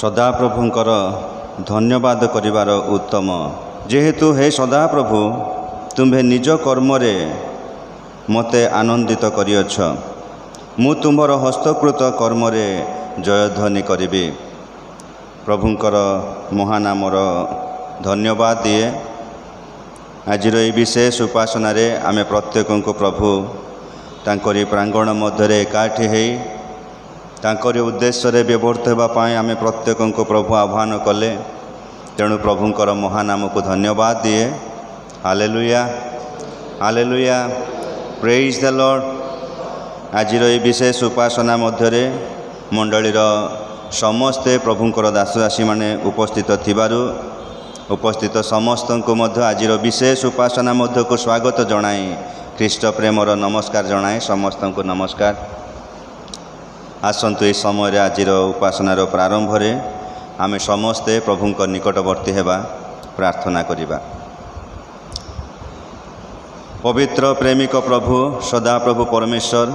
सदाप्रभुंकर धन्यवाद करिवार उत्तम जेहेतु हे सदाप्रभु तुम्हें निज कर्म मते आनंदित करियछ मु तुमर हस्तकृत कर्म जयध्वनि करिबी। प्रभुंकर महानामर धन्यवाद दिए। आजिर ये विशेष उपासना रे आमे प्रत्येक को प्रभु तांकरी प्रांगण मध्य एकाठी है तांकरी उद्देश्य रे व्यवहृत होगापाई आमे प्रत्येक को प्रभु आह्वान कले। तेणु प्रभुंकर महानाम को धन्यवाद दिए। Hallelujah hallelujah praise the Lord. आजिर ये विशेष उपासना मध्य मंडलीर समस्ते प्रभुंकर दासदासी माने उपस्थित थिबारु उपस्थित समस्त को मध्य आजिर विशेष उपासना मध्य को स्वागत जनाई ख्रीष्ट प्रेमर नमस्कार जनाए समस्त को नमस्कार। आसंतु इस समय आजिर उपासनार प्रारंभ रे आमे समस्ते प्रभुंक निकटवर्ती हेबा प्रार्थना करिबा। पवित्र प्रेमिक प्रभु सदाप्रभु परमेश्वर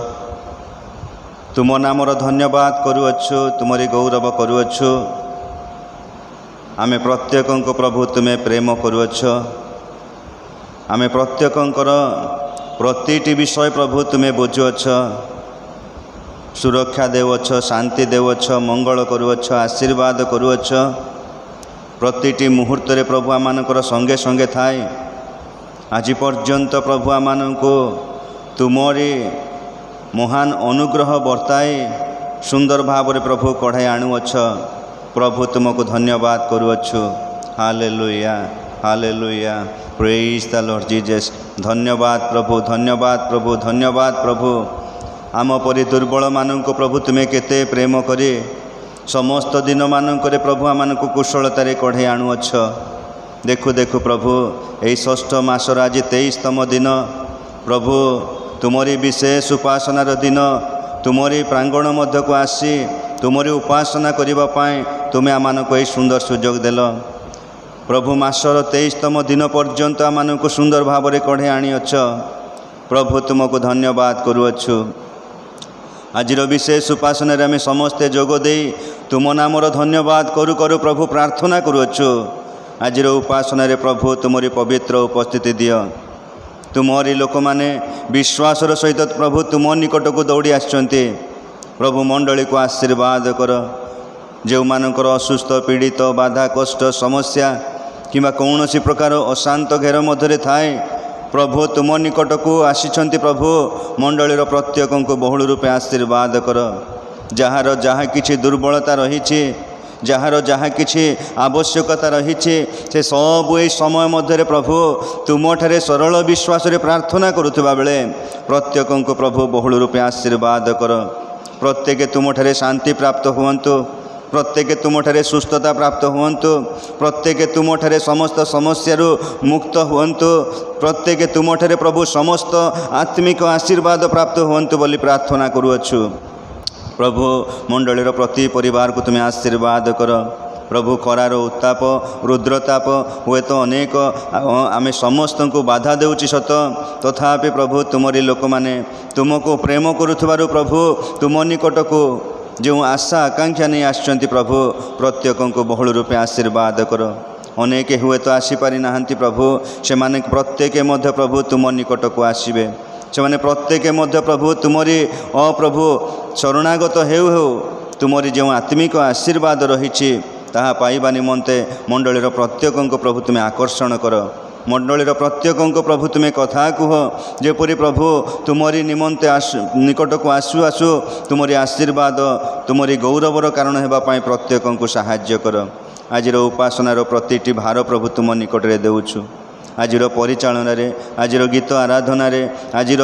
तुम नामर धन्यवाद करुअछु तुमरी गौरव करुअछु। आमे प्रत्येक प्रभु तुम्हें प्रेम करुअछ। आमे प्रत्येकंकर प्रतिटी विषय प्रभु तुम्हें बुझुअछ सुरक्षा देवछ शांति देवछ मंगल करुअछ आशीर्वाद करुअछ। प्रतिटी मुहूर्त रे प्रभु आमानकर संगे संगे थाए आज पर्यंत प्रभु आमानको तुमरी महान अनुग्रह बर्ताए सुंदर भाव रे प्रभु कढ़ाई आणुअछ। प्रभु तुमको धन्यवाद करुअछु। Hallelujah hallelujah praise the Lord Jesus. धन्यवाद प्रभु धन्यवाद प्रभु धन्यवाद प्रभु। आम परि दुर्बल मानक प्रभु तुम्हें केते प्रेम करे समस्त दिन मानक प्रभु आमानक कुशलतार कढ़ाई आणुअछ। देखु देखु प्रभु यही षष्ठ मासर आज 23तम दिन प्रभु तुमरी विशेष उपासनार दिन तुमरी प्रांगण मध्य को आसी तुमरी उपासना करिबा पाए तुम्हें आमानक यही सुंदर सुजोग देल। प्रभु मासर 23तम दिन पर्यंत आमानक सुंदर भाव में कढ़े आनिअछ। प्रभु तुमको धन्यवाद करुअछु। आजिर विशेष उपासना आमे समस्ते जोग दे तुम नामर धन्यवाद करू करू प्रभु प्रार्थना करुअछु। आजिर उपासना रे प्रभु तुमरी पवित्र उपस्थिति दिय। तुमरी लोक माने विश्वासर सहित प्रभु तुम निकट को दौड़ी आछंती। प्रभु मंडली को आशीर्वाद कर। जो मानकर असुस्थ पीड़ित बाधा कष्ट समस्या किंबा कौन सी प्रकार अशांत घेर मध्य थाए प्रभु तुम निकट को आसीछंती। प्रभु मंडलीर प्रत्येक को बहुल रूपे आशीर्वाद कर। जार जहाँ किछि दुर्बलता रही जार जहाँ किछि आवश्यकता रही से सब ये समय मध्य प्रभु तुम ठारे सरल विश्वास रे प्रार्थना करुवा बेले प्रत्येक को प्रभु बहुल रूपे आशीर्वाद कर। प्रत्येक तुम ठारे शांति प्राप्त हुअन्तु। प्रत्येक तुम ठारे सुस्थता प्राप्त हुअन्तु। प्रत्येक तुम ठारे समस्त समस्यारू मुक्त हुअन्तु। प्रत्येक तुम ठारे प्रभु समस्त आत्मिक आशीर्वाद प्राप्त हुअन्तु बोली प्रार्थना करुअछु। प्रभु मंडलीर प्रति परिवार को तुम्हें आशीर्वाद कर। प्रभु खरार उत्ताप रुद्रताप हुए तो अनेक आमे समस्त को बाधा देउची सत तथापि प्रभु तुमरी लोक माने तुमको प्रेम करुथबारु प्रभु तुम निकट को जो आशा आकांक्षा नहीं आछंती प्रभु प्रत्येक को बहुल रूपे आशीर्वाद कर। अनेक हुए तो आसीपारी नाहंती प्रभु से माने प्रत्येक मध्य प्रभु तुम निकट को आसीबे। से माने प्रत्येक मध्य प्रभु तुमरी प्रभु शरणागत हेउ हेउ तुमरी जो आत्मिक आशीर्वाद रही ताहा पाइबा निमंते मंडलीर प्रत्येक को प्रभु तुम्हें आकर्षण कर। मंडलीर प्रत्येक को प्रभु तुम्हें कथा कुह जेपरी प्रभु तुमरी निमंते निकट को आसु आसु तुमरी आशीर्वाद तुमरी गौरवर कारण होगापाई प्रत्येक को साहाय्य कर। आजिर उपासनार प्रतिटी भार प्रभु तुम निकट रे देउछु। आजिर परिचालन रे आजिर गीत आराधना रे आजिर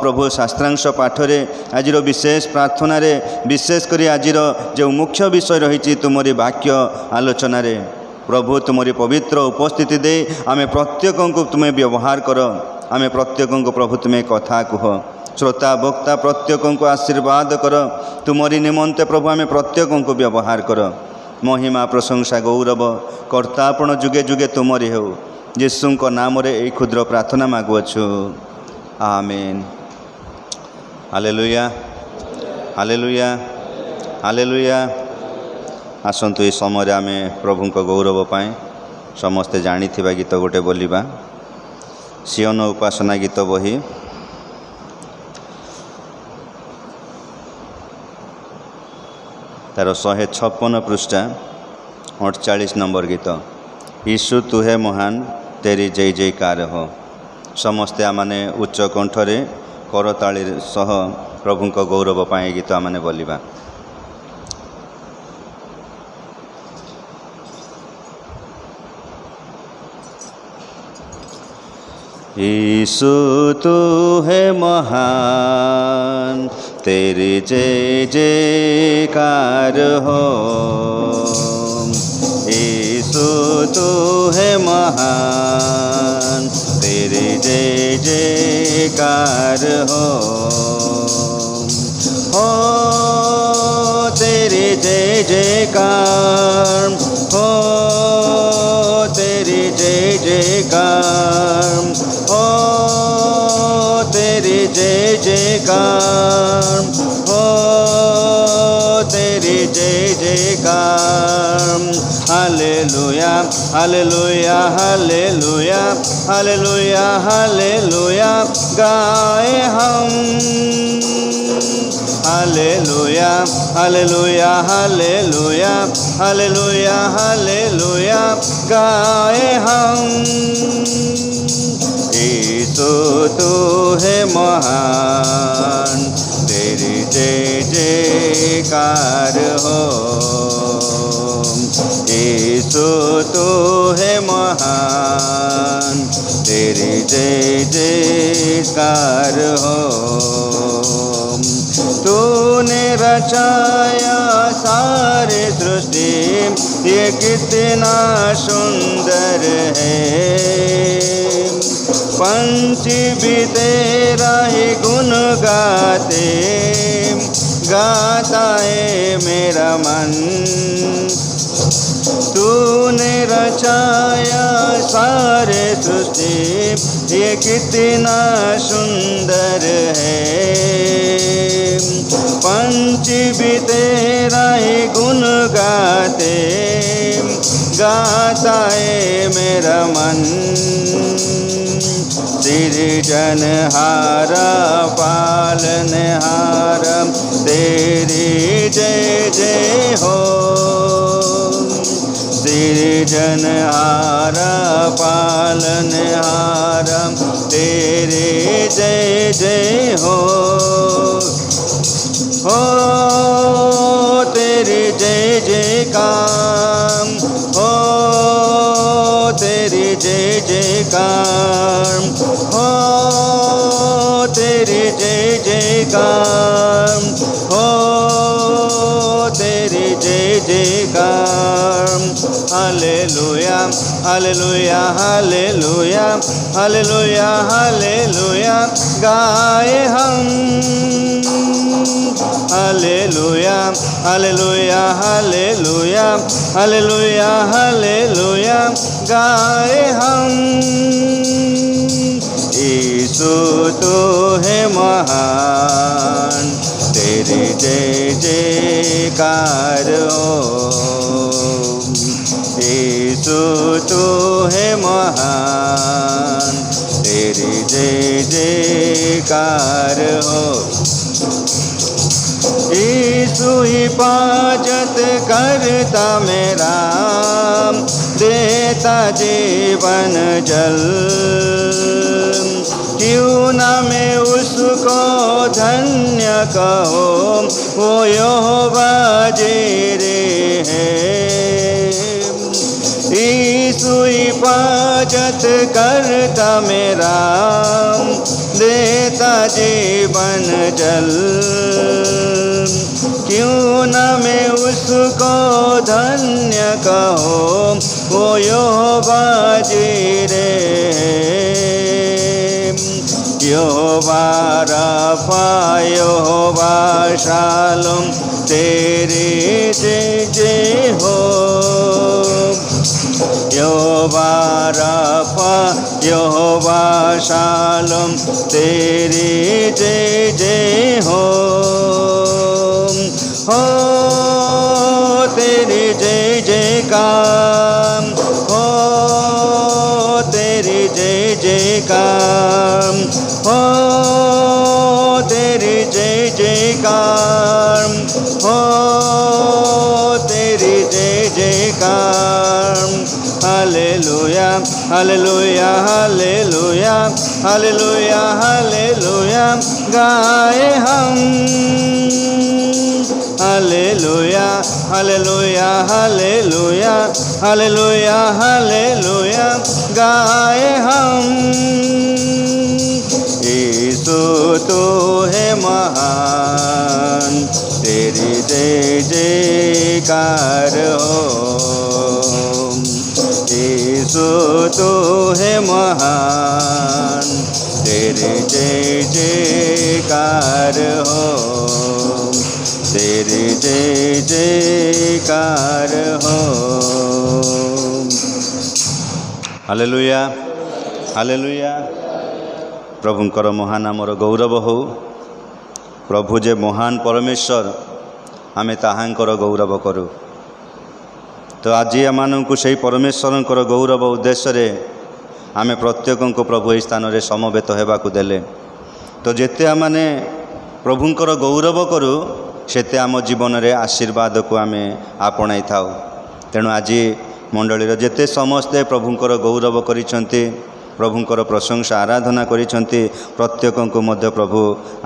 प्रभु शास्त्रांश पाठ रे आजिर विशेष प्रार्थना रे विशेष करी आजिर जो मुख्य विषय रही तुमरी वाक्य आलोचना रे प्रभु तुमरी पवित्र उपस्थिति दे आमे प्रत्येक को तुम्हें व्यवहार कर। आमे प्रत्येक को प्रभु तुम्हें कथा कुह। श्रोता वक्ता प्रत्येक को आशीर्वाद कर। तुमरी निमंते प्रभु आमे प्रत्येक को व्यवहार कर। महिमा प्रशंसा गौरव कर्तापण जुगे जुगे तुमरी हो। यीशुଙ୍କ नाम रे एई क्षुद्र प्रार्थना मागुअछु आमेन। हालेलुया हालेलुया हालेलुया आसतु ये समय आम प्रभु गौरव पाए समस्ते जानी गीत गोटे बोलिबा सियोन उपासना गीत बही तार 156 पृष्ठा 48 नंबर गीत यीशु तुहे महान तेरी जय जयकार हो। समस्ते आमने उच्च कंठरे करताली सह प्रभु गौरव पाए गीत आमने बोलिबा। यीशु तू है महान तेरी जय जयकार हो। यीशु तू है महान तेरी जय जयकार हो। तेरी जय जयकार हो, तेरी जय जयकार हो, तेरी जय जयकार हो, तेरी जय जयकार। Hallelujah hallelujah hallelujah hallelujah hallelujah गाए हम। Hallelujah hallelujah hallelujah hallelujah hallelujah गाए हम। यीशु तू है महान तेरी जय जयकार हो। यीशु तू है महान तेरी जय जयकार हो। तूने रचाया सारे सृष्टि ये कितना सुंदर है। पंछी भी तेरा ही गुण गाते गाता है मेरा मन। तूने रचाया सारे सृष्टि ये कितना सुंदर है। पंछी भी तेरा ही गुण गाते गाता है मेरा मन। सृजनहारा पालनहारा तेरी जय जय हो। सृजनहारा पालनहारा तेरे जय जय हो। तेरी जय जयकार हो, तेरी जय जयकार हो, तेरी जय जयकार हो, तेरी जय जयकार। Hallelujah hallelujah hallelujah hallelujah hallelujah गाए हम। Hallelujah hallelujah hallelujah hallelujah hallelujah गाए हम। यीशु तो है महान तेरी जय जयकार हो। यीशु तो है महान तेरी जय जयकार हो। यीशु हिफाजत करता मेरा देता जीवन जल। क्यों न मैं उसको धन्य कहो वो यहोवा जिरे है। यीशु हिफाजत करता मेरा देता जीवन जल। क्यों न मैं उसको धन्य कहो वो यहोवा जिरे है। यहोवा रफा यहोवा शालोम तेरी जय जय हो। यहोवा रफा यहोवा शालोम तेरी जय जय हो। तेरी जयकार हो तेरी जय जयकार हो तेरी जय जयकार हो तेरी जय जयकार hallelujah hallelujah hallelujah hallelujah hallelujah गाए हम hallelujah hallelujah hallelujah hallelujah hallelujah गाए हम यीशु तू है महान तेरी जय जयकार हो यीशु तू है महान तेरी जय जयकार हो तेरी जय जयकार हो हालेलुया हालेलुया प्रभुंकर महान आमर गौरव हो प्रभु जे महान परमेश्वर आमे ताहांकर गौरव करूँ तो आज आमको से परमेश्वर गौरव उद्देश्य आमे प्रत्येक को प्रभु यह स्थान में समवेत होगाकू देले तो जेते आमे प्रभुंकर गौरव करूँ सेते आम जीवन में आशीर्वाद को आम आपणाई था तेणु आज मंडलीर जेते समस्ते प्रभुंकर गौरव करिसेंती प्रभुंकर प्रशंसा आराधना करिसेंती प्रत्येक को मध्य प्रभु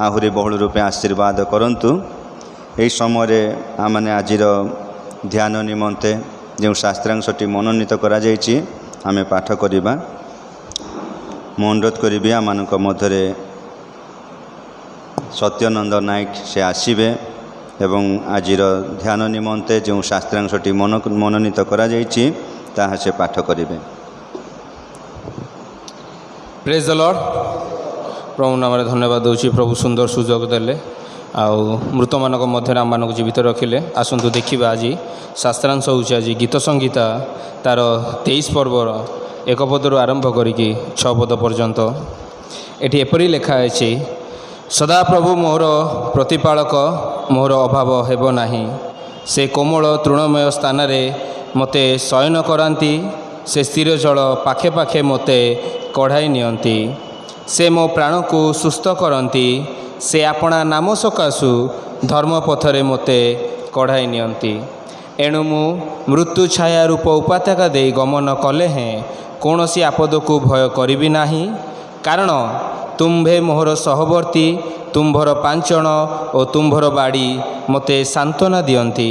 आहुरी बहुल रूपे आशीर्वाद करंतु यही समय आमने आजिर ध्यान निमंते जो शास्त्रांशटी मनोनीत करा जायछि आमे पाठ करिबा मु अनुरोध करिबि आमानक मध्यरे सत्यानंद नायक से आसीबे एवं आजिर ध्यान निमंते जो शास्त्रांशटी मनोनीत करा जायछि ताहा से पाठ करिबे। प्रेज द लॉर्ड प्रभु नाम धन्यवाद दूसरी प्रभु सुंदर सुजोग देले आउ मृत मानक मध्य आम मानक जीवित रखिले आसतु देखा आज शास्त्रांश होउछि आज गीत संगीता तार 23 पर्वर 1 पदर आरंभ करिकी 6 पद पर्यंत एटी एपरी लेखा अछि सदा प्रभु मोर प्रतिपालक मोर अभाव हेब नाही से कोमल तृणमय स्थान मते शयन करांती से स्थिर जल पाखे पाखे मते कढ़ाई नियंती से मो प्राण को सुस्थ करती से आपणा नाम सकाशु धर्मपथरे मते कढ़ाई नियंती एणु मु मृत्यु छाया रूप उपत्यका दे गमन कले हैं कौन सी आपद को भय करी नाही कारण तुम्भे मोहर सहवर्ती तुम्भर पांचण और तुम्भर बाड़ी मते सांत्वना दियंती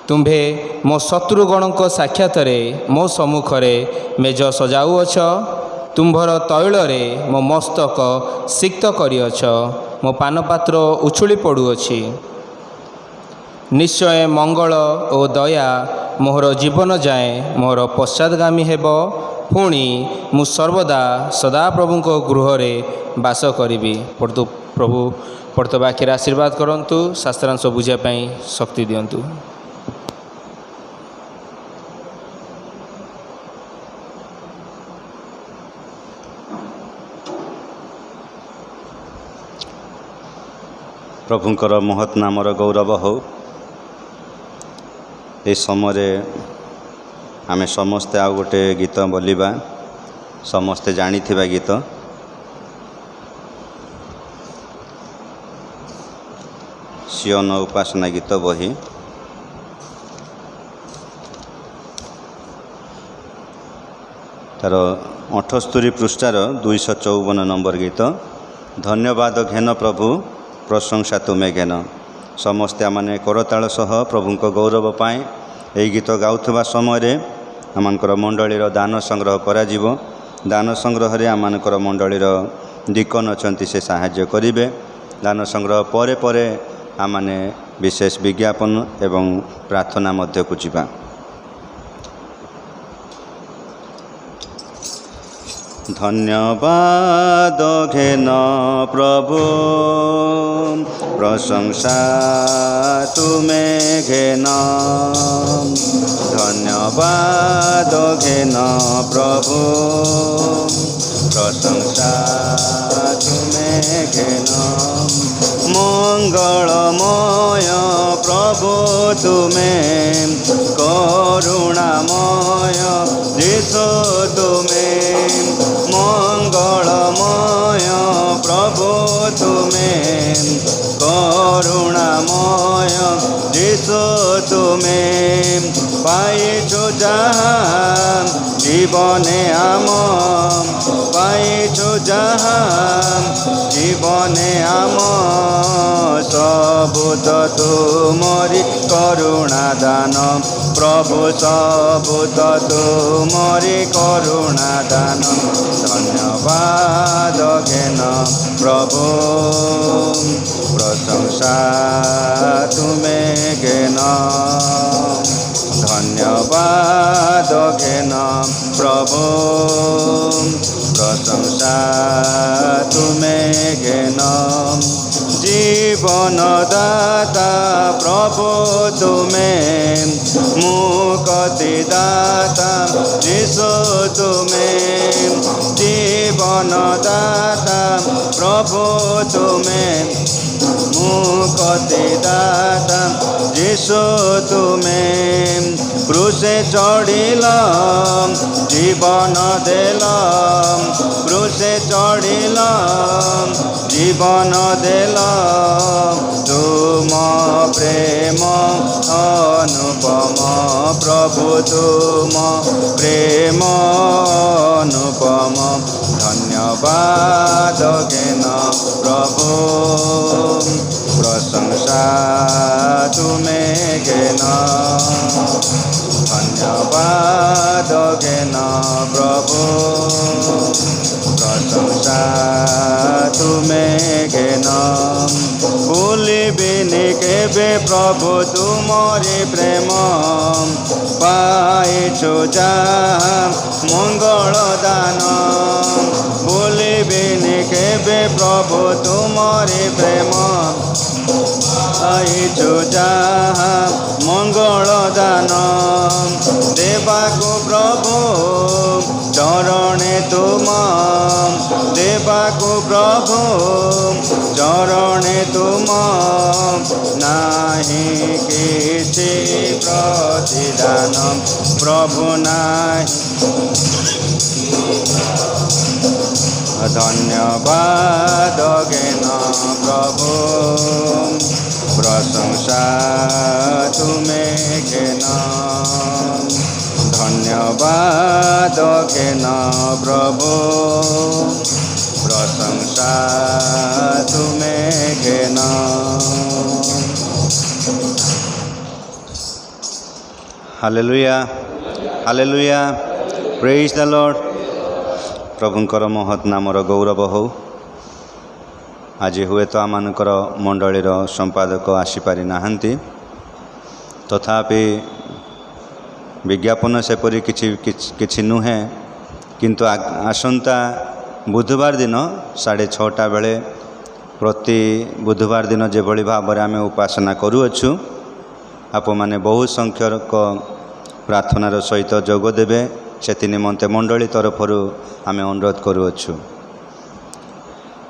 तुम्भे मो शत्रुगण साक्षात मो सम्मुखरे मेज सजाऊअछ तुम्भर तैल मो मस्तक सिक्त करिअछ मो पानपात्र उछुली पड़ुअछि निश्चय मंगल और दया मोहर जीवन जाए मोहर पश्चातगामी हेब पुणी मु सर्वदा सदा प्रभु गृह बास करी प्रभु पढ़त बाक्यर आशीर्वाद करंतु शास्त्रांश बुझापी शक्ति दिंतु। प्रभुंकर महत् नामर गौरव हो ये समय आमे समस्ते आउ गोटे गीत बोलिबा समस्ते जानिथिबा गीत सियोन उपासना गीत बही तार 78 पृष्ठार 254 नंबर गीत धन्यवाद घेन प्रभु प्रशंसा तुम्हें घेन समस्ते आमने करताल सह प्रभु गौरव पाए यही गीत गाउथबा समय आमनकर मंडलीर दान संग्रह करा जीवो दान संग्रह रे आमनकर मंडलीर डिकन अछंती से सहाय्य करिवे दान संग्रह परे परे आमने विशेष विज्ञापन एवं प्रार्थना मध्य को जीवा। धन्यवाद घेन प्रभु प्रशंसा तुम्हें घेन धन्यवाद घेन प्रभु प्रशंसा तुम्हें घेन मंगलमय प्रभु तुम्हें करुणा ତୁମେ ପାଇଛୁ ଯାହା ଜୀବନେ ଆମ ପାଇଛୁ ଯାହା ଜୀବନେ ଆମ ସବୁ ତ ତୁମରି କରୁଣା ଦାନ ପ୍ରଭୁ ସବୁ ତ ତୁମରି କରୁଣା ଦାନ ଧନ୍ୟବାଦ ଘେନ ପ୍ରଭୁ ପ୍ରଶଂସା ତୁମେ ଘେନ ধন্যবাদ ঘেন প্রভু প্রশংসা তুমে ঘেন জীবন দাতা প্রভু তুমে মুক্তি দাতা যিশু তুমে জীবন দাতা প্রভু তুমে মুক্তি দাতা যিশু তুমে ক্রুশে চড়িল জীবন দেল ক্রুশে চড়িল জীবন দেল তুম প্রেম অনুপম প্রভু তুম প্রেম অনুপম ধন্যবাদ ঘেন প্রভু প্রশংসা তুমে ঘেন ধন্যবাদ ঘেন প্রভু প্রশংসা তুমে ঘেন ভুলিবিনি কেবে প্রভু তুমরি প্রেম পাইଛୁ যাহা মঙ্গল দান ভুলিবিনি কেবে প্রভু তুমরি প্রেম পাইଛୁ যাহা মঙ্গল দান দেବାକୁ প্রভু চরণে তুম দেବାକୁ প্রভু চরণে তুম নাহি কিছু প্রতিদান প্রভু নাহি ধন্যবাদ ঘেন প্রভু প্রশংসা তুমে ঘেন ধন্যবাদ ঘেন প্রভু প্রশংসা তুমে ঘেন ହାଲେଲୁୟା ହାଲେଲୁୟା ପ୍ରେଜ୍ ଦ ଲର୍ଡ ପ୍ରଭୁଙ୍କର ମହତ୍ ନାମର ଗୌରବ ହେଉ ଆଜି ହୁଏତ ଆମମାନଙ୍କର ମଣ୍ଡଳୀର ସମ୍ପାଦକ ଆସିପାରି ନାହାନ୍ତି ତଥାପି ବିଜ୍ଞାପନ ସେପରି କିଛି ନୁହେଁ କିନ୍ତୁ ଆସନ୍ତା ବୁଧବାର ଦିନ 6:30 ବେଳେ ପ୍ରତି ବୁଧବାର ଦିନ ଯେଭଳି ଭାବରେ ଆମେ ଉପାସନା କରୁଅଛୁ ଆପଣମାନେ ବହୁ ସଂଖ୍ୟକ ପ୍ରାର୍ଥନାର ସହିତ ଯୋଗ ଦେବେ ସେଥି ନିମନ୍ତେ ମଣ୍ଡଳୀ ତରଫରୁ ଆମେ ଅନୁରୋଧ କରୁଅଛୁ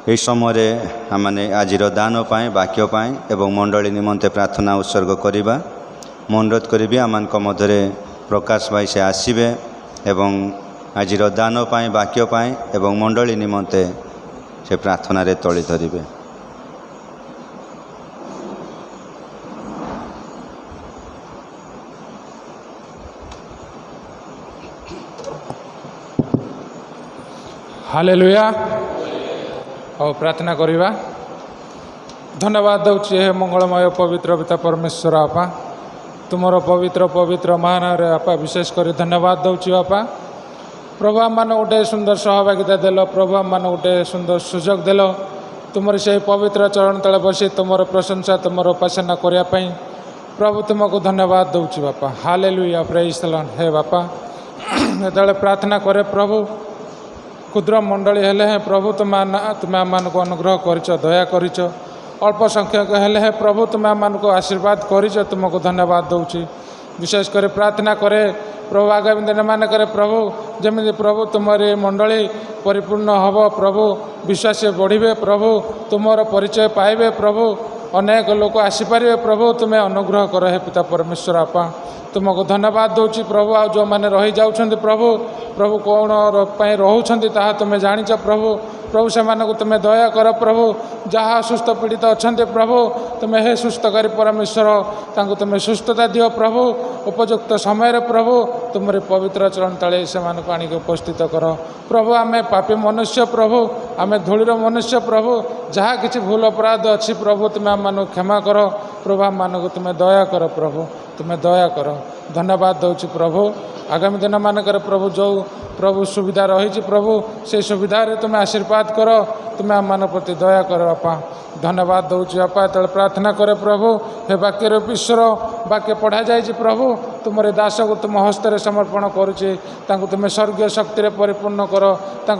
ଏହି ସମୟରେ ଆମେ ଆଜିର ଦାନ ପାଇଁ ବାକ୍ୟ ପାଇଁ ଏବଂ ମଣ୍ଡଳୀ ନିମନ୍ତେ ପ୍ରାର୍ଥନା ଉତ୍ସର୍ଗ କରିବା ମୁଁ ଅନୁରୋଧ କରିବି ଆମମାନଙ୍କ ମଧ୍ୟରେ ପ୍ରକାଶ ଭାଇ ସେ ଆସିବେ ଏବଂ ଆଜିର ଦାନ ପାଇଁ ବାକ୍ୟ ପାଇଁ ଏବଂ ମଣ୍ଡଳୀ ନିମନ୍ତେ ସେ ପ୍ରାର୍ଥନାରେ ତଳି ଧରିବେ ହାଲେଲୁୟା ଆଉ ପ୍ରାର୍ଥନା କରିବା ଧନ୍ୟବାଦ ଦେଉଛି ହେ ମଙ୍ଗଳମୟ ପବିତ୍ର ପିତା ପରମେଶ୍ୱର ବାପା ତୁମର ପବିତ୍ର ପବିତ୍ର ମହାନାମରେ ବାପା ବିଶେଷ କରି ଧନ୍ୟବାଦ ଦେଉଛି ବାପା ପ୍ରଭୁ ଆମମାନଙ୍କୁ ଗୋଟେ ସୁନ୍ଦର ସହଭାଗିତା ଦେଲ ପ୍ରଭୁ ଆମମାନଙ୍କୁ ଗୋଟେ ସୁନ୍ଦର ସୁଯୋଗ ଦେଲ ତୁମର ସେହି ପବିତ୍ର ଚରଣ ତଳେ ବସି ତୁମର ପ୍ରଶଂସା ତୁମର ଉପାସନା କରିବା ପାଇଁ ପ୍ରଭୁ ତୁମକୁ ଧନ୍ୟବାଦ ଦେଉଛି ବାପା ହାଲେଲୁୟା ପ୍ରେଜ୍ ଦ ଲର୍ଡ ହେ ବାପା ଯେତେବେଳେ ପ୍ରାର୍ଥନା କରେ ପ୍ରଭୁ ক্ষুদ্র মণ্ডলী ହେଲେ হে প্রভু তুমি ଆମମାନଙ୍କୁ ଅନୁଗ୍ରହ କରିଛ ଦୟା କରିଛ ଅଳ୍ପ ସଂଖ୍ୟକ ହେଲେ হে ପ୍ରଭୁ ତୁମେ ଆମମାନଙ୍କୁ ଆଶୀର୍ବାଦ କରିଛ ତୁମକୁ ଧନ୍ୟବାଦ ଦେଉଛି ବିଶେଷ କରି ପ୍ରାର୍ଥନା କରେ ପ୍ରଭୁ ଆଗାମୀ ଦିନମାନଙ୍କରେ ପ୍ରଭୁ ଯେମିତି ପ୍ରଭୁ ତୁମର ଏ ମଣ୍ଡଳୀ ପରିପୂର୍ଣ୍ଣ ହେବ ପ୍ରଭୁ ବିଶ୍ୱାସ ବଢ଼ିବେ ପ୍ରଭୁ ତୁମର ପରିଚୟ ପାଇବେ ପ୍ରଭୁ ଅନେକ ଲୋକ ଆସିପାରିବେ ପ୍ରଭୁ ତୁମେ ଅନୁଗ୍ରହ କର ହେ ପିତା ପରମେଶ୍ୱର ବାପା ତୁମକୁ ଧନ୍ୟବାଦ ଦେଉଛି ପ୍ରଭୁ ଆଉ ଯେଉଁମାନେ ରହିଯାଉଛନ୍ତି ପ୍ରଭୁ ପ୍ରଭୁ କ'ଣ ପାଇଁ ରହୁଛନ୍ତି ତାହା ତୁମେ ଜାଣିଛ ପ୍ରଭୁ प्रभु से तुम दया कर प्रभु जहाँ सुस्थ पीड़ित अच्छा प्रभु तुम हे सुस्थकारी परमेश्वर तांको तुम सुस्थता दियो प्रभु उपयुक्त समय प्रभु तुमरी पवित्र चरण तले से आणिक उपस्थित कर प्रभु आम पापी मनुष्य प्रभु आम धूलिर मनुष्य प्रभु जहाँ किसी भूल अपराध अच्छी प्रभु तुम आम क्षमा कर प्रभु आम तुम दया कर प्रभु तुम दया कर धन्यवाद दूँ प्रभु आगामी दिन मानक प्रभु जो प्रभु सुविधा रही प्रभु से सुविधा तुम आशीर्वाद कर तुम आम प्रति दया कर बापा धन्यवाद दूँ बापा तेल प्रार्थना करे प्रभु हे वाक्यर ईश्वर वाक्य पढ़ा जाए प्रभु तुमरे दास को तुम हस्तर समर्पण करुचे तुम स्वर्गीय शक्ति परिपूर्ण कर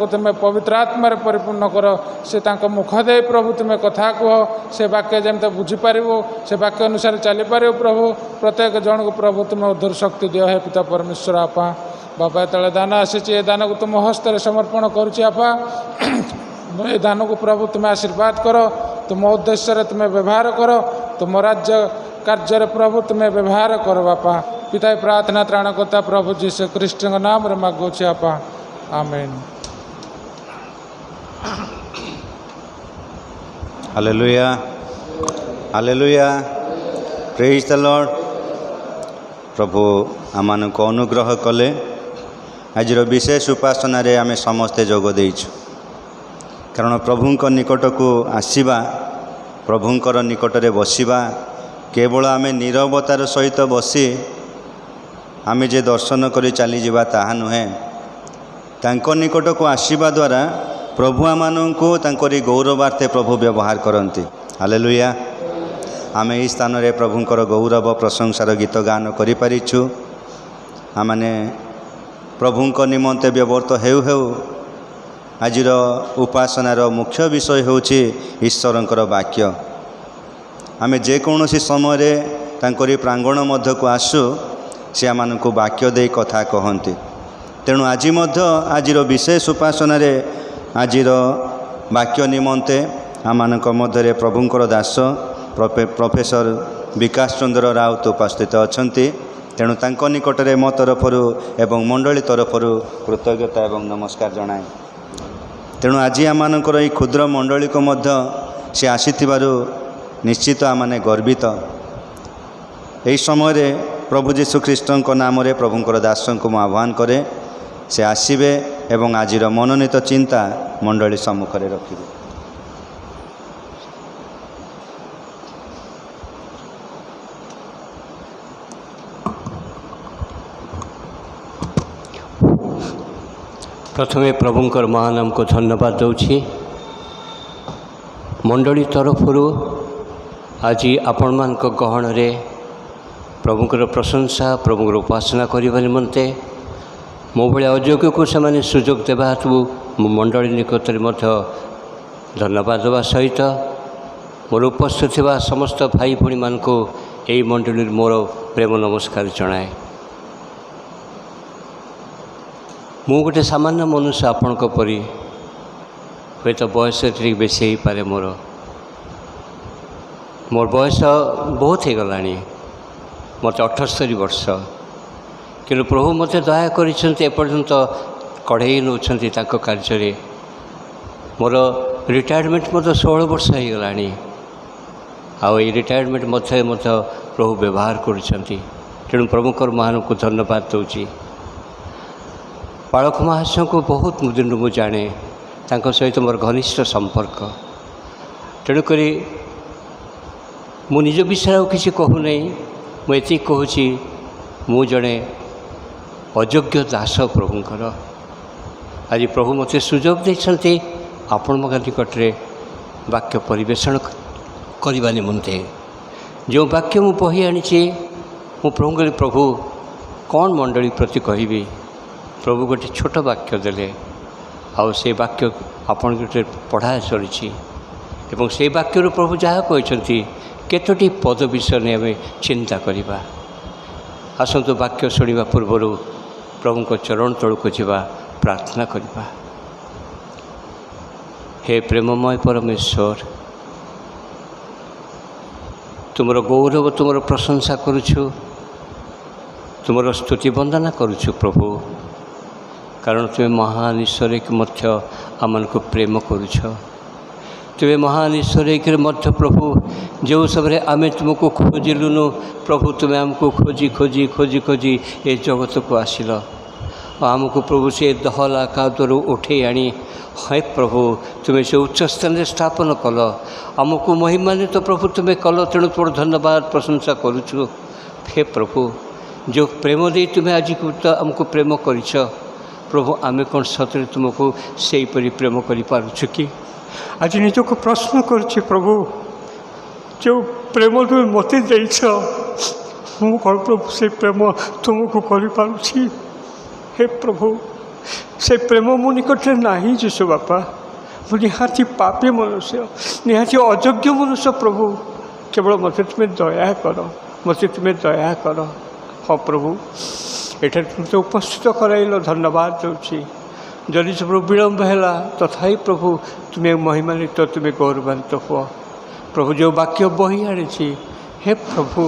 तुम पवित्र आत्मा परिपूर्ण कर से मुख दे प्रभु तुम कथा कह से वाक्य जमी बुझीपार से वाक्य अनुसार चलीपर प्रभु प्रत्येक जन को प्रभु तुम उद्धर शक्ति दियो हे पिता परमेश्वर आपा बापा तेल दान आसी दान को तुम हस्तर समर्पण करुचे आपा ये दान को प्रभु तुम आशीर्वाद कर तुम उद्देश्य तुम व्यवहार कर तुम राज्य कार्य प्रभु तुम व्यवहार कर बापा पिता प्रार्थना त्राणकर्ता प्रभु जीसु ख्रीष्ट नाम रे मागुछि आपा आमेन। Hallelujah hallelujah praise the Lord. प्रभु आमान को अनुग्रह कले आज विशेष उपासना रे आमे समस्ते जोग देइछु कारण प्रभुंक निकट को आसीबा प्रभुंकर निकट रे बसिबा केवल आमे नीरवतार सहित बसी आमे जे दर्शन करी चली जीवा ताहा नुहे तांको निकट को आसीबा द्वारा प्रभु आमानंको तांकरी गौरवार्थे प्रभु व्यवहार करती। हालेलुया आमे ई स्थान रे प्रभुंकर गौरव प्रशंसार गीत गान करि परिछु आमाने प्रभुंक निमंते व्यवर्त हेउ हेउ आजिर उपासनार मुख्य विषय होछि ईश्वरंकर वाक्य। आमे जेकोसी समय तांकरी प्रांगण मध्य को आसु से आमानंको वाक्य दे कथा कहती तेणु आज आजिर विशेष उपासना रे आजिर वाक्य निमंते आमानंक मध्य प्रभुंकर दास प्रोफेसर विकास चंद्र राउत उपस्थित अछंती तेणु तांको निकटरे मो तरफरु एवं मंडली तरफरु कृतज्ञता एवं नमस्कार जनाए। तेणु आज आमानंकर ई क्षुद्र मंडली को मध्य से आसीथिबारु निश्चित आमाने गर्वित। एही समय रे प्रभु जीशु ख्रीष्टଙ୍କ नामरे प्रभुंकर दासଙ୍କୁ ମୁଁ आह्वान करे से आसीबे एवं आजिर मनोनीत चिंता मंडली सम्मुखरे रखिबे। प्रथमे प्रभुंकर महानाम को धन्यवाद दूची मंडली तरफर आज आपण मान गहन रे प्रभुंकर प्रशंसा प्रभुंकर उपासना करने निमंते मो भाया अयोग्य को से सुजोग देवा हेतु मंडली निकट में धन्यवाद देवा सहित मोर उपस्थित समस्त भाई भाई मान को यही मंडली मोर प्रेम नमस्कार जनाए। मु गोटे सामान्य मनुष्य आपण परी हे तो बयस टी बेसी हो पारे मोर बयस बहुत हो गला मत 78 वर्ष कि प्रभु मत दया करपर्यंत कढ़ई नौ कार्य मोर रिटायरमेंट मत 16 वर्ष हो गला आई रिटायरमेंट मध्य प्रभु व्यवहार करेणु प्रभुकर महान को धन्यवाद दूची। बालक महाशय को बहुत दिन मुझे जाने सहित मोर घनिष्ठ संपर्क तेणुक मु निज विषय किसी कहूना मुझे कहूँ मु जड़े अयोग्य दास प्रभुंकर आज प्रभु मत सुजोग देते आपण निकटरे वाक्य परिवेषण करने निमंते जो वाक्य मु बही आनी मु प्रभु कहली प्रभु कौन मंडली प्रति कहबी प्रभु गोटे छोट वाक्य देले आउ से वाक्य आपण गोटे पढ़ा चली एवं से वाक्य प्रभु जहाँ कहते केतोटी पद विषय नहीं आम चिंता करवा आसतु वाक्य शुणा पूर्वर प्रभु को चरण तल को जा प्रार्थना करवा। हे प्रेममय परमेश्वर तुमर गौरव तुमर प्रशंसा करुछु तुमर स्तुति वंदना करुछु प्रभु କାରଣ ତୁମେ ମହାନ ଈଶ୍ୱର ହେଇକି ମଧ୍ୟ ଆମମାନଙ୍କୁ ପ୍ରେମ କରୁଛ। ତୁମେ ମହାନ ଈଶ୍ୱର ହେଇକି ମଧ୍ୟ ପ୍ରଭୁ ଯେଉଁ ସମୟରେ ଆମେ ତୁମକୁ ଖୋଜିଲୁନୁ ପ୍ରଭୁ ତୁମେ ଆମକୁ ଖୋଜି ଖୋଜି ଖୋଜି ଖୋଜି ଏ ଜଗତକୁ ଆସିଲ ଆଉ ଆମକୁ ପ୍ରଭୁ ସେ ଦହଲା କାଦରୁ ଉଠେଇ ଆଣି ହେ ପ୍ରଭୁ ତୁମେ ସେ ଉଚ୍ଚ ସ୍ଥାନରେ ସ୍ଥାପନ କଲ, ଆମକୁ ମହିମାନ୍ୱିତ ପ୍ରଭୁ ତୁମେ କଲ। ତେଣୁ ତୋର ଧନ୍ୟବାଦ ପ୍ରଶଂସା କରୁଛୁ। ହେ ପ୍ରଭୁ ଯେଉଁ ପ୍ରେମ ଦେଇ ତୁମେ ଆଜିକୁ ଆମକୁ ପ୍ରେମ କରିଛ ପ୍ରଭୁ, ଆମେ କ'ଣ ସତରେ ତୁମକୁ ସେହିପରି ପ୍ରେମ କରିପାରୁଛୁ କି? ଆଜି ନିଜକୁ ପ୍ରଶ୍ନ କରୁଛି ପ୍ରଭୁ, ଯେଉଁ ପ୍ରେମ ତୁମେ ମୋତେ ଦେଇଛ ମୁଁ କ'ଣ ପ୍ରଭୁ ସେ ପ୍ରେମ ତୁମକୁ କରିପାରୁଛି? ହେ ପ୍ରଭୁ ସେ ପ୍ରେମ ମୋ ନିକଟରେ ନାହିଁ ଯୀଶୁ ବାପା। ମୁଁ ନିହାତି ପାପୀ ମନୁଷ୍ୟ, ନିହାତି ଅଯୋଗ୍ୟ ମନୁଷ୍ୟ ପ୍ରଭୁ। କେବଳ ମୋତେ ତୁମେ ଦୟା କର, ମୋତେ ତୁମେ ଦୟା କର। ହଁ ପ୍ରଭୁ ଏଠାରେ ତୁମେ ଉପସ୍ଥିତ କରାଇଲ, ଧନ୍ୟବାଦ ଦେଉଛି। ଯଦି ସବୁ ବିଳମ୍ବ ହେଲା ତଥାପି ପ୍ରଭୁ ତୁମେ ମହିମାନ୍ୱିତ, ତୁମେ ଗୌରବାନ୍ୱିତ ହୁଅ। ପ୍ରଭୁ ଯେଉଁ ବାକ୍ୟ ବହି ଆଣିଛି ହେ ପ୍ରଭୁ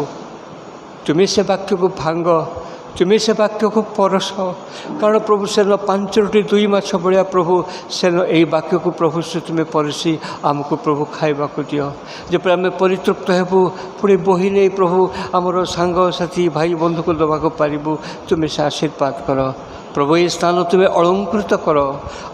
ତୁମେ ସେ ବାକ୍ୟକୁ ଭାଙ୍ଗ, ତୁମେ ସେ ବାକ୍ୟକୁ ପରସ। କାରଣ ପ୍ରଭୁ ସେନ 5ଟି 2 ମାଛ ଭଳିଆ ପ୍ରଭୁ ସେନ ଏହି ବାକ୍ୟକୁ ପ୍ରଭୁ ସେ ତୁମେ ପରସି ଆମକୁ ପ୍ରଭୁ ଖାଇବାକୁ ଦିଅ, ଯେପରି ଆମେ ପରିତୃପ୍ତ ହେବୁ। ପୁଣି ବହି ନେଇ ପ୍ରଭୁ ଆମର ସାଙ୍ଗସାଥି ଭାଇ ବନ୍ଧୁକୁ ଦେବାକୁ ପାରିବୁ। ତୁମେ ସେ ଆଶୀର୍ବାଦ କର ପ୍ରଭୁ। ଏହି ସ୍ଥାନ ତୁମେ ଅଳଙ୍କୃତ କର,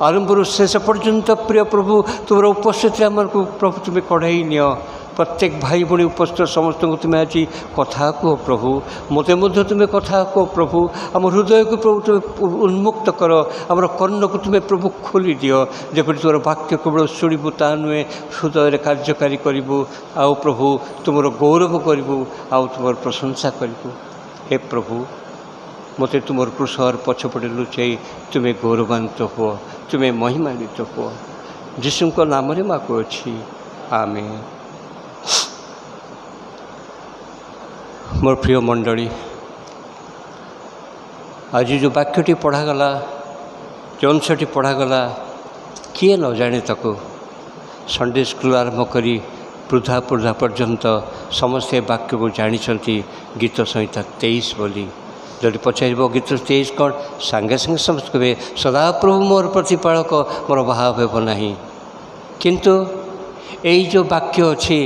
ଆରମ୍ଭରୁ ଶେଷ ପର୍ଯ୍ୟନ୍ତ ପ୍ରିୟ ପ୍ରଭୁ ତୁମର ଉପସ୍ଥିତିରେ ଆମକୁ ପ୍ରଭୁ ତୁମେ କଢ଼େଇ ନିଅ। ପ୍ରତ୍ୟେକ ଭାଇ ଭଉଣୀ ଉପସ୍ଥିତ ସମସ୍ତଙ୍କୁ ତୁମେ ଆଜି କଥା କୁହ ପ୍ରଭୁ, ମୋତେ ମଧ୍ୟ ତୁମେ କଥା କୁହ ପ୍ରଭୁ। ଆମ ହୃଦୟକୁ ପ୍ରଭୁ ତୁମେ ଉନ୍ମୁକ୍ତ କର, ଆମର କର୍ଣ୍ଣକୁ ତୁମେ ପ୍ରଭୁ ଖୋଲି ଦିଅ, ଯେପରି ତୁମର ବାକ୍ୟ କେବଳ ଶୁଣିବୁ ତା ନୁହେଁ, ହୃଦୟରେ କାର୍ଯ୍ୟକାରୀ କରିବୁ। ଆଉ ପ୍ରଭୁ ତୁମର ଗୌରବ କରିବୁ, ଆଉ ତୁମର ପ୍ରଶଂସା କରିବୁ। ହେ ପ୍ରଭୁ ମୋତେ ତୁମର କୃଷର ପଛପଟେ ଲୁଚାଇ ତୁମେ ଗୌରବାନ୍ୱିତ ହୁଅ, ତୁମେ ମହିମାନ୍ୱିତ ହୁଅ। ଯୀଶୁଙ୍କ ନାମରେ ମାଗୁଅଛି, ଆମେନ୍। ମୋର ପ୍ରିୟ ମଣ୍ଡଳୀ, ଆଜି ଯେଉଁ ବାକ୍ୟଟି ପଢ଼ାଗଲା, ଯେଉଁ ଅଂଶଟି ପଢ଼ାଗଲା, କିଏ ନ ଜାଣେ ତାକୁ? ସଣ୍ଡେ ସ୍କୁଲ ଆରମ୍ଭ କରି ବୃଦ୍ଧା ପର୍ଯ୍ୟନ୍ତ ସମସ୍ତେ ବାକ୍ୟକୁ ଜାଣିଛନ୍ତି ଗୀତ ସଂହିତା 23 ବୋଲି। ଯଦି ପଚାରିବ ଗୀତ 23 କ'ଣ, ସାଙ୍ଗେ ସାଙ୍ଗେ ସମସ୍ତେ କହିବେ ସଦାପ୍ରଭୁ ମୋର ପ୍ରତିପାଳକ, ମୋର ଅଭାବ ହେବ ନାହିଁ। କିନ୍ତୁ ଏଇ ଯେଉଁ ବାକ୍ୟ ଅଛି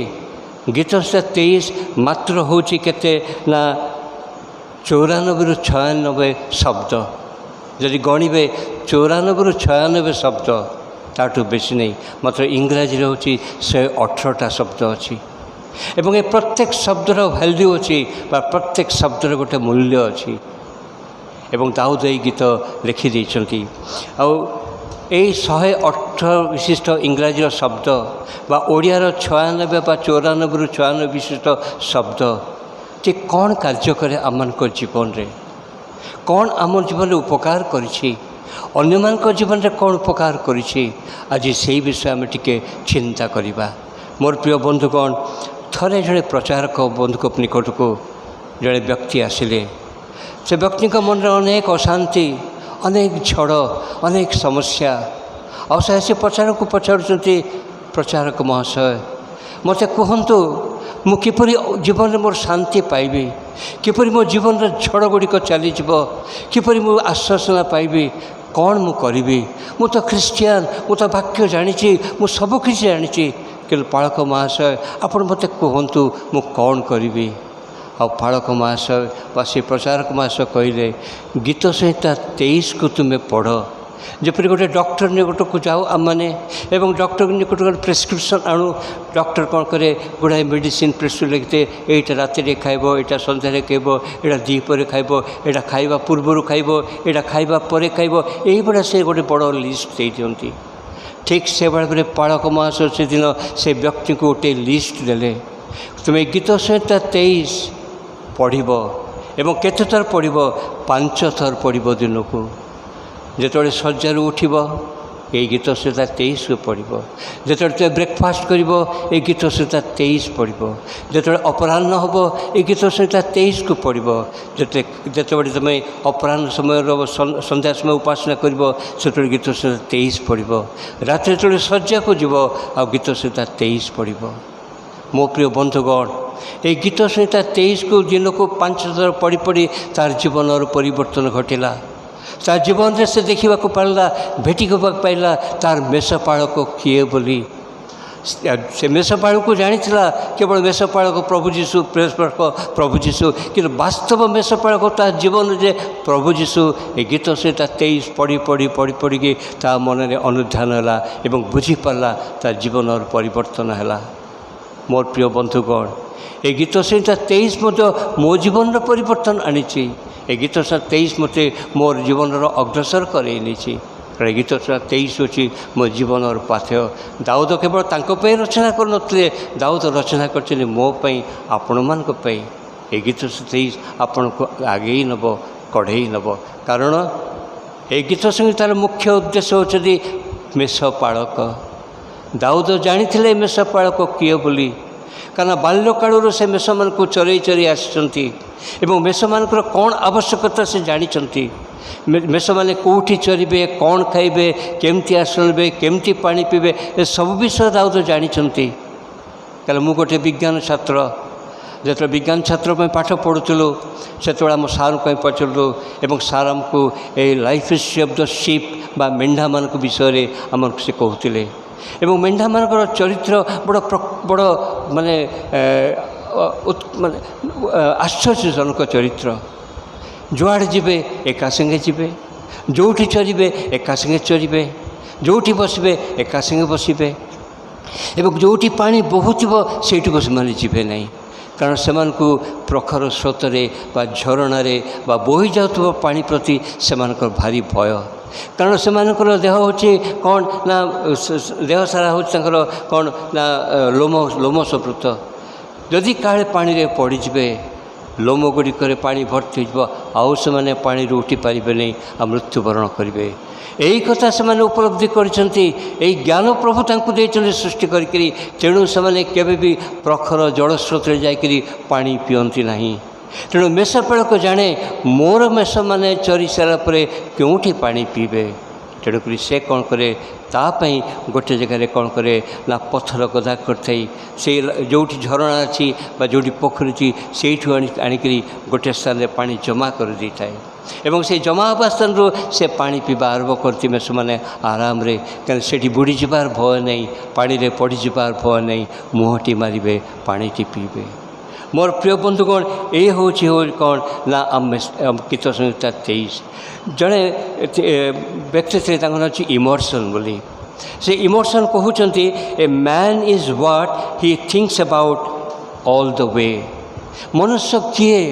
ଗୀତ ସଂହିତା 23 ମାତ୍ର ହେଉଛି କେତେ ନା 94ରୁ 96 ଶବ୍ଦ। ଯଦି ଗଣିବେ 94ରୁ 96 ଶବ୍ଦ, ତାଠୁ ବେଶୀ ନାହିଁ। ମାତ୍ର ଇଂରାଜୀରେ ହେଉଛି 118ଟା ଶବ୍ଦ ଅଛି ଏବଂ ଏ ପ୍ରତ୍ୟେକ ଶବ୍ଦର ଭ୍ୟାଲ୍ୟୁ ଅଛି ବା ପ୍ରତ୍ୟେକ ଶବ୍ଦର ଗୋଟେ ମୂଲ୍ୟ ଅଛି। ଏବଂ ଦାଉଦ ଏଇ ଗୀତ ଲେଖିଦେଇଛନ୍ତି। ଆଉ এই 118 ବିଶିଷ୍ଟ ଇଂରାଜୀର ଶବ୍ଦ ବା ଓଡ଼ିଆର 96 ବା 94ରୁ 96 ବିଶିଷ୍ଟ ଶବ୍ଦ ଯେ କ'ଣ କାର୍ଯ୍ୟ କରେ ଆମମାନଙ୍କ ଜୀବନରେ, କ'ଣ ଆମ ଜୀବନରେ ଉପକାର କରିଛି, ଅନ୍ୟମାନଙ୍କ ଜୀବନରେ କ'ଣ ଉପକାର କରିଛି, ଆଜି ସେଇ ବିଷୟ ଆମେ ଟିକେ ଚିନ୍ତା କରିବା। ମୋର ପ୍ରିୟ ବନ୍ଧୁଗଣ, ଥରେ ଜଣେ ପ୍ରଚାରକ ବନ୍ଧୁଙ୍କ ନିକଟକୁ ଜଣେ ବ୍ୟକ୍ତି ଆସିଲେ। ସେ ବ୍ୟକ୍ତିଙ୍କ ମନରେ ଅନେକ ଅଶାନ୍ତି, ଅନେକ ଝଡ଼, ଅନେକ ସମସ୍ୟା। ଆଉ ସେ ଆସି ପଚାରୁଛନ୍ତି, ପ୍ରଚାରକ ମହାଶୟ ମୋତେ କୁହନ୍ତୁ ମୁଁ କିପରି ଜୀବନରେ ମୋର ଶାନ୍ତି ପାଇବି, କିପରି ମୋ ଜୀବନର ଝଡ଼ ଗୁଡ଼ିକ ଚାଲିଯିବ, କିପରି ମୁଁ ଆଶ୍ୱାସନା ପାଇବି, କ'ଣ ମୁଁ କରିବି? ମୁଁ ତ ଖ୍ରୀଷ୍ଟିଆନ, ମୁଁ ତ ବାକ୍ୟ ଜାଣିଛି, ମୁଁ ସବୁକିଛି ଜାଣିଛି, କିନ୍ତୁ ପାଳକ ମହାଶୟ ଆପଣ ମୋତେ କୁହନ୍ତୁ ମୁଁ କ'ଣ କରିବି? ଆଉ ପାଳକ ମହାଶୟ ବା ସେ ପ୍ରଚାରକ ମହାଶୟ କହିଲେ, ଗୀତ ସଂହିତା 23କୁ ତୁମେ ପଢ଼। ଯେପରି ଗୋଟେ ଡକ୍ଟର ନିକଟକୁ ଯାଉ ଆମମାନେ ଏବଂ ଡକ୍ଟର ନିକଟକୁ ପ୍ରେସ୍କ୍ରିପ୍ସନ୍ ଆଣୁ, ଡକ୍ଟର କ'ଣ କରେ ଗୁଡ଼ାଏ ମେଡ଼ିସିନ୍ ପ୍ରେସ୍କ୍ରିପ୍ସନ୍ ଲେଖିଥାଏ, ଏଇଟା ରାତିରେ ଖାଇବ, ଏଇଟା ସନ୍ଧ୍ୟାରେ ଖାଇବ, ଏଇଟା ଦ୍ୱିପହରେ ଖାଇବ, ଏଇଟା ଖାଇବା ପୂର୍ବରୁ ଖାଇବ, ଏଇଟା ଖାଇବା ପରେ ଖାଇବ, ଏଇଭଳିଆ ସେ ଗୋଟେ ବଡ଼ ଲିଷ୍ଟ ଦେଇଦିଅନ୍ତି। ଠିକ୍ ସେଭଳି ପାଳକ ମହାଶୟ ସେଦିନ ସେ ବ୍ୟକ୍ତିଙ୍କୁ ଗୋଟେ ଲିଷ୍ଟ ଦେଲେ, ତୁମେ ଗୀତ ସଂହିତା 23 ପଢ଼ିବ ଏବଂ କେତେ ଥର ପଢ଼ିବ? 5 ଥର ପଢ଼ିବ ଦିନକୁ। ଯେତେବେଳେ ଶଯ୍ୟାରୁ ଉଠିବ ଏଇ ଗୀତ ସଂହିତା 23କୁ ପଢ଼ିବ। ଯେତେବେଳେ ତୁମେ ବ୍ରେକଫାଷ୍ଟ କରିବ ଏଇ ଗୀତ ସଂହିତା 23 ପଢ଼ିବ। ଯେତେବେଳେ ଅପରାହ୍ନ ହେବ ଏଇ ଗୀତ ସଂହିତା 23କୁ ପଢ଼ିବ। ଯେତେବେଳେ ତୁମେ ଅପରାହ୍ନ ସମୟର ସନ୍ଧ୍ୟା ସମୟ ଉପାସନା କରିବ ସେତେବେଳେ ଗୀତ ସଂହିତା 23 ପଢ଼ିବ। ରାତିରେ ଯେତେବେଳେ ଶଯ୍ୟାକୁ ଯିବ ଆଉ ଗୀତ ସଂହିତା 23 ପଢ଼ିବ। ମୋ ପ୍ରିୟ ବନ୍ଧୁଗଣ, এই ଗୀତ ସଂହିତା 23କୁ ଦିନକୁ 5 ଥର ପଢ଼ି ପଢ଼ି ତାର ଜୀବନର ପରିବର୍ତ୍ତନ ଘଟିଲା। ତା ଜୀବନରେ ସେ ଦେଖିବାକୁ ପାରିଲା, ଭେଟିବାକୁ ପାଇଲା ତାର ମେଷପାଳକ କିଏ ବୋଲି। ସେ ମେଷପାଳକୁ ଜାଣିଥିଲା କେବଳ ମେଷପାଳକ ପ୍ରଭୁ ଯୀଶୁ, ପ୍ରଭୁ ଯୀଶୁ, କିନ୍ତୁ ବାସ୍ତବ ମେଷପାଳକ ତା ଜୀବନରେ ଯେ ପ୍ରଭୁ ଯୀଶୁ। ଏ ଗୀତ ସେ ତା 23 ପଢ଼ିକି ତା ମନରେ ଅନୁଧ୍ୟାନ ହେଲା ଏବଂ ବୁଝିପାରିଲା, ତା ଜୀବନର ପରିବର୍ତ୍ତନ ହେଲା। ମୋର ପ୍ରିୟ ବନ୍ଧୁଗଣ, ଏ ଗୀତ ସଂହିତା 23 ମଧ୍ୟ ମୋ ଜୀବନର ପରିବର୍ତ୍ତନ ଆଣିଛି। ଏ ଗୀତ ସଂହିତା 23 ମୋତେ ମୋର ଜୀବନର ଅଗ୍ରସର କରାଇ ନେଇଛି। କାରଣ ଏ ଗୀତ ସଂହିତା 23 ହେଉଛି ମୋ ଜୀବନର ପାଥେୟ। ଦାଉଦ କେବଳ ତାଙ୍କ ପାଇଁ ରଚନା କରିନଥିଲେ, ଦାଉଦ ରଚନା କରିଛନ୍ତି ମୋ ପାଇଁ, ଆପଣମାନଙ୍କ ପାଇଁ। ଏ ଗୀତ ସଂହିତା 23 ଆପଣଙ୍କୁ ଆଗେଇ ନେବ, କଢ଼େଇ ନେବ। କାରଣ ଏ ଗୀତ ସଂହିତାର ମୁଖ୍ୟ ଉଦ୍ଦେଶ୍ୟ ହେଉଛନ୍ତି ମେଷପାଳକ। ଦାଉଦ ଜାଣିଥିଲେ ମେଷପାଳକ କିଏ ବୋଲି, କାରଣ ବାଲ୍ୟକାଳରୁ ସେ ମେଷମାନଙ୍କୁ ଚରେଇ ଆସିଛନ୍ତି ଏବଂ ମେଷମାନଙ୍କର କ'ଣ ଆବଶ୍ୟକତା ସେ ଜାଣିଛନ୍ତି। ମେଷମାନେ କେଉଁଠି ଚରିବେ, କ'ଣ ଖାଇବେ, କେମିତି ଆଶ୍ରୟ ନେବେ, କେମିତି ପାଣି ପିଇବେ, ଏସବୁ ବିଷୟ ଦାଉଦ ଜାଣିଛନ୍ତି। କାରଣ ମୁଁ ଗୋଟିଏ ବିଜ୍ଞାନ ଛାତ୍ର, ଯେତେବେଳେ ବିଜ୍ଞାନ ଛାତ୍ର ପାଇଁ ପାଠ ପଢ଼ୁଥିଲୁ ସେତେବେଳେ ଆମ ସାର୍ଙ୍କ ପାଇଁ ପଚାରିଲୁ ଏବଂ ସାର୍ ଆମକୁ ଏହି life history of the ship ବା ମେଣ୍ଢାମାନଙ୍କ ବିଷୟରେ ଆମକୁ ସେ କହୁଥିଲେ। ଏବଂ ମେଣ୍ଢାମାନଙ୍କର ଚରିତ୍ର ବଡ଼ ମାନେ ଆଶ୍ଚର୍ଯ୍ୟଜନକ ଚରିତ୍ର। ଯୁଆଡ଼େ ଯିବେ ଏକା ସାଙ୍ଗେ ଯିବେ, ଯେଉଁଠି ଚରିବେ ଏକା ସାଙ୍ଗେ ଚରିବେ, ଯେଉଁଠି ବସିବେ ଏକା ସାଙ୍ଗେ ବସିବେ ଏବଂ ଯେଉଁଠି ପାଣି ବହୁଥିବ ସେଇଠିକୁ ସେମାନେ ଯିବେ ନାହିଁ। କାରଣ ସେମାନଙ୍କୁ ପ୍ରଖର ସ୍ରୋତରେ ବା ଝରଣାରେ ବା ବୋହି ଯାଉଥିବା ପାଣି ପ୍ରତି ସେମାନଙ୍କର ଭାରି ଭୟ। କାରଣ ସେମାନଙ୍କର ଦେହ ହେଉଛି କ'ଣ ନା, ଦେହ ସାରା ହେଉଛି ତାଙ୍କର କ'ଣ ନା ଲୋମସବୃତ। ଯଦି କାଳେ ପାଣିରେ ପଡ଼ିଯିବେ, ଲୋମ ଗୁଡ଼ିକରେ ପାଣି ଭର୍ତ୍ତି ହୋଇଯିବ, ଆଉ ସେମାନେ ପାଣିରୁ ଉଠି ପାରିବେ ନାହିଁ, ଆଉ ମୃତ୍ୟୁବରଣ କରିବେ। ଏହି କଥା ସେମାନେ ଉପଲବ୍ଧି କରିଛନ୍ତି। ଏହି ଜ୍ଞାନ ପ୍ରଭୁ ତାଙ୍କୁ ଦେଇଛନ୍ତି ସୃଷ୍ଟି କରିକିରି। ତେଣୁ ସେମାନେ କେବେ ବି ପ୍ରଖର ଜଳସ୍ରୋତରେ ଯାଇକରି ପାଣି ପିଅନ୍ତି ନାହିଁ। ତେଣୁ ମେଷପାଳକ ଜାଣେ ମୋର ମେଷମାନେ ଚରି ସାରିଲା ପରେ କେଉଁଠି ପାଣି ପିଇବେ। ତେଣୁକରି ସେ କ'ଣ କରେ, ତା ପାଇଁ ଗୋଟେ ଜାଗାରେ କ'ଣ କରେ ନା ପଥର ଗଦା କରିଥାଇ, ସେଇ ଯେଉଁଠି ଝରଣା ଅଛି ବା ଯେଉଁଠି ପୋଖରୀ ଅଛି ସେଇଠୁ ଆଣିକରି ଗୋଟେ ସ୍ଥାନରେ ପାଣି ଜମା କରିଦେଇଥାଏ ଏବଂ ସେଇ ଜମା ହେବା ସ୍ଥାନରୁ ସେ ପାଣି ପିଇବା ଆରମ୍ଭ କରିଛି ମେଷମାନେ ଆରାମରେ। କାରଣ ସେଠି ବୁଡ଼ିଯିବାର ଭୟ ନାହିଁ, ପାଣିରେ ପଡ଼ିଯିବାର ଭୟ ନାହିଁ, ମୁହଁଟି ମାରିବେ, ପାଣିଟି ପିଇବେ। ମୋର ପ୍ରିୟ ବନ୍ଧୁଗଣ, ଏ ହେଉଛି କ'ଣ ନା ଗୀତ ସଂହିତା 23। ଜଣେ ବ୍ୟକ୍ତି ଥିଲେ, ତାଙ୍କ ନାଁ ହେଉଛି ଇମର୍ସନ୍ ବୋଲି। ସେ ଇମର୍ସନ୍ କହୁଛନ୍ତି, a man is what he thinks about all the way. ମନୁଷ୍ୟ କିଏ?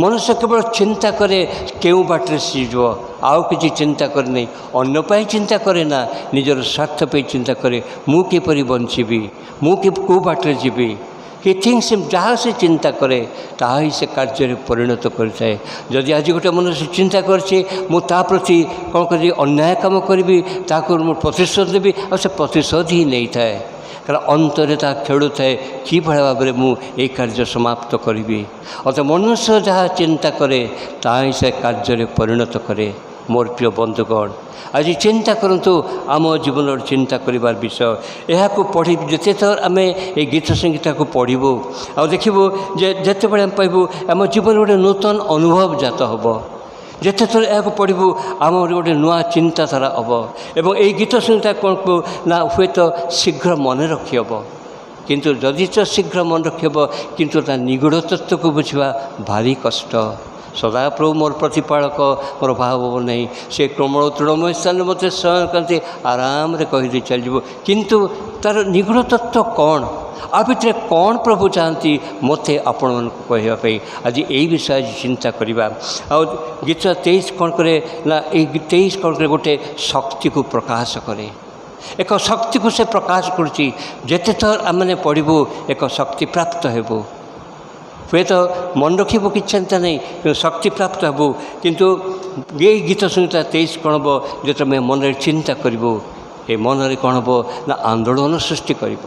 ମନୁଷ୍ୟ କେବଳ ଚିନ୍ତା କରେ କେଉଁ ବାଟରେ ସେ ଯିବ, ଆଉ କିଛି ଚିନ୍ତା କରେ ନାହିଁ। ଅନ୍ୟ ପାଇଁ ଚିନ୍ତା କରେ ନା, ନିଜର ସ୍ୱାର୍ଥ ପାଇଁ ଚିନ୍ତା କରେ, ମୁଁ କିପରି ବଞ୍ଚିବି, ମୁଁ କେଉଁ ବାଟରେ ଯିବି। ହି ଥିଙ୍କ୍ସ, ଯାହା ସେ ଚିନ୍ତା କରେ ତାହା ହିଁ ସେ କାର୍ଯ୍ୟରେ ପରିଣତ କରିଥାଏ। ଯଦି ଆଜି ଗୋଟେ ମନୁଷ୍ୟ ଚିନ୍ତା କରିଛି ମୁଁ ତା ପ୍ରତି କ'ଣ କରିବି, ଅନ୍ୟାୟ କାମ କରିବି, ତାକୁ ମୁଁ ପ୍ରତିଶୋଧ ଦେବି, ଆଉ ସେ ପ୍ରତିଶୋଧ ହିଁ ନେଇଥାଏ। କାରଣ ଅନ୍ତରରେ ତାହା ଖେଳୁଥାଏ, କିଭଳି ଭାବରେ ମୁଁ ଏହି କାର୍ଯ୍ୟ ସମାପ୍ତ କରିବି। ଅର୍ଥାତ୍ ମନୁଷ୍ୟ ଯାହା ଚିନ୍ତା କରେ ତାହା ହିଁ ସେ କାର୍ଯ୍ୟରେ ପରିଣତ କରେ। ମୋର ପ୍ରିୟ ବନ୍ଧୁଗଣ, ଆଜି ଚିନ୍ତା କରନ୍ତୁ ଆମ ଜୀବନର ଚିନ୍ତା କରିବାର ବିଷୟ। ଏହାକୁ ପଢ଼ି ଯେତେଥର ଆମେ এই ଗୀତ ସଂହିତାକୁ ପଢ଼ିବୁ ଆଉ ଦେଖିବୁ ଯେ ଯେତେବେଳେ ଆମେ ପାଇବୁ ଆମ ଜୀବନରେ ଗୋଟେ ନୂତନ ଅନୁଭବ ଜାତ ହେବ। ଯେତେଥର ଏହାକୁ ପଢ଼ିବୁ ଆମର ଗୋଟେ ନୂଆ ଚିନ୍ତାଧାରା ହେବ ଏବଂ ଏହି ଗୀତ ସଂହିତା କ'ଣ ନା ହୁଏତ ଶୀଘ୍ର ମନେ ରଖିହେବ, କିନ୍ତୁ ଯଦି ତ ଶୀଘ୍ର ମନେ ରଖିହେବ କିନ୍ତୁ ତା ନିଗୁଢ଼ ତତ୍ତ୍ୱକୁ ବୁଝିବା ଭାରି କଷ୍ଟ। ସଦାପ୍ରଭୁ ମୋର ପ୍ରତିପାଳକ, ମୋର ଭାବ ନାହିଁ, ସେ କୋମଳ ତୃଣମୟ ସ୍ଥାନରେ ମୋତେ ଶୟନ କରନ୍ତି, ଆରାମରେ କହିଦେଇ ଚାଲିଯିବ। କିନ୍ତୁ ତା'ର ନିଗୁଢ଼ ତତ୍ତ୍ୱ କ'ଣ, ଆ ଭିତରେ କ'ଣ ପ୍ରଭୁ ଚାହାନ୍ତି ମୋତେ ଆପଣମାନଙ୍କୁ କହିବା ପାଇଁ, ଆଜି ଏଇ ବିଷୟ ଆଜି ଚିନ୍ତା କରିବା। ଆଉ ଗୀତ 23 କ'ଣ କରେ ନା, ଏଇ 23 କ'ଣ କରେ ଗୋଟେ ଶକ୍ତିକୁ ପ୍ରକାଶ କରେ, ଏକ ଶକ୍ତିକୁ ସେ ପ୍ରକାଶ କରୁଛି। ଯେତେଥର ଆମେ ପଢ଼ିବୁ ଏକ ଶକ୍ତି ପ୍ରାପ୍ତ ହେବୁ। ହୁଏତ ମନେ ରଖିବୁ କିଛି ଚିନ୍ତା ନାହିଁ, କିନ୍ତୁ ଶକ୍ତି ପ୍ରାପ୍ତ ହେବୁ। କିନ୍ତୁ ଏଇ ଗୀତ ସଂହିତା 23 କ'ଣ ହେବ, ଯେତେବେଳେ ମନରେ ଚିନ୍ତା କରିବୁ ଏ ମନରେ କ'ଣ ହେବ ନା ଆନ୍ଦୋଳନ ସୃଷ୍ଟି କରିବ।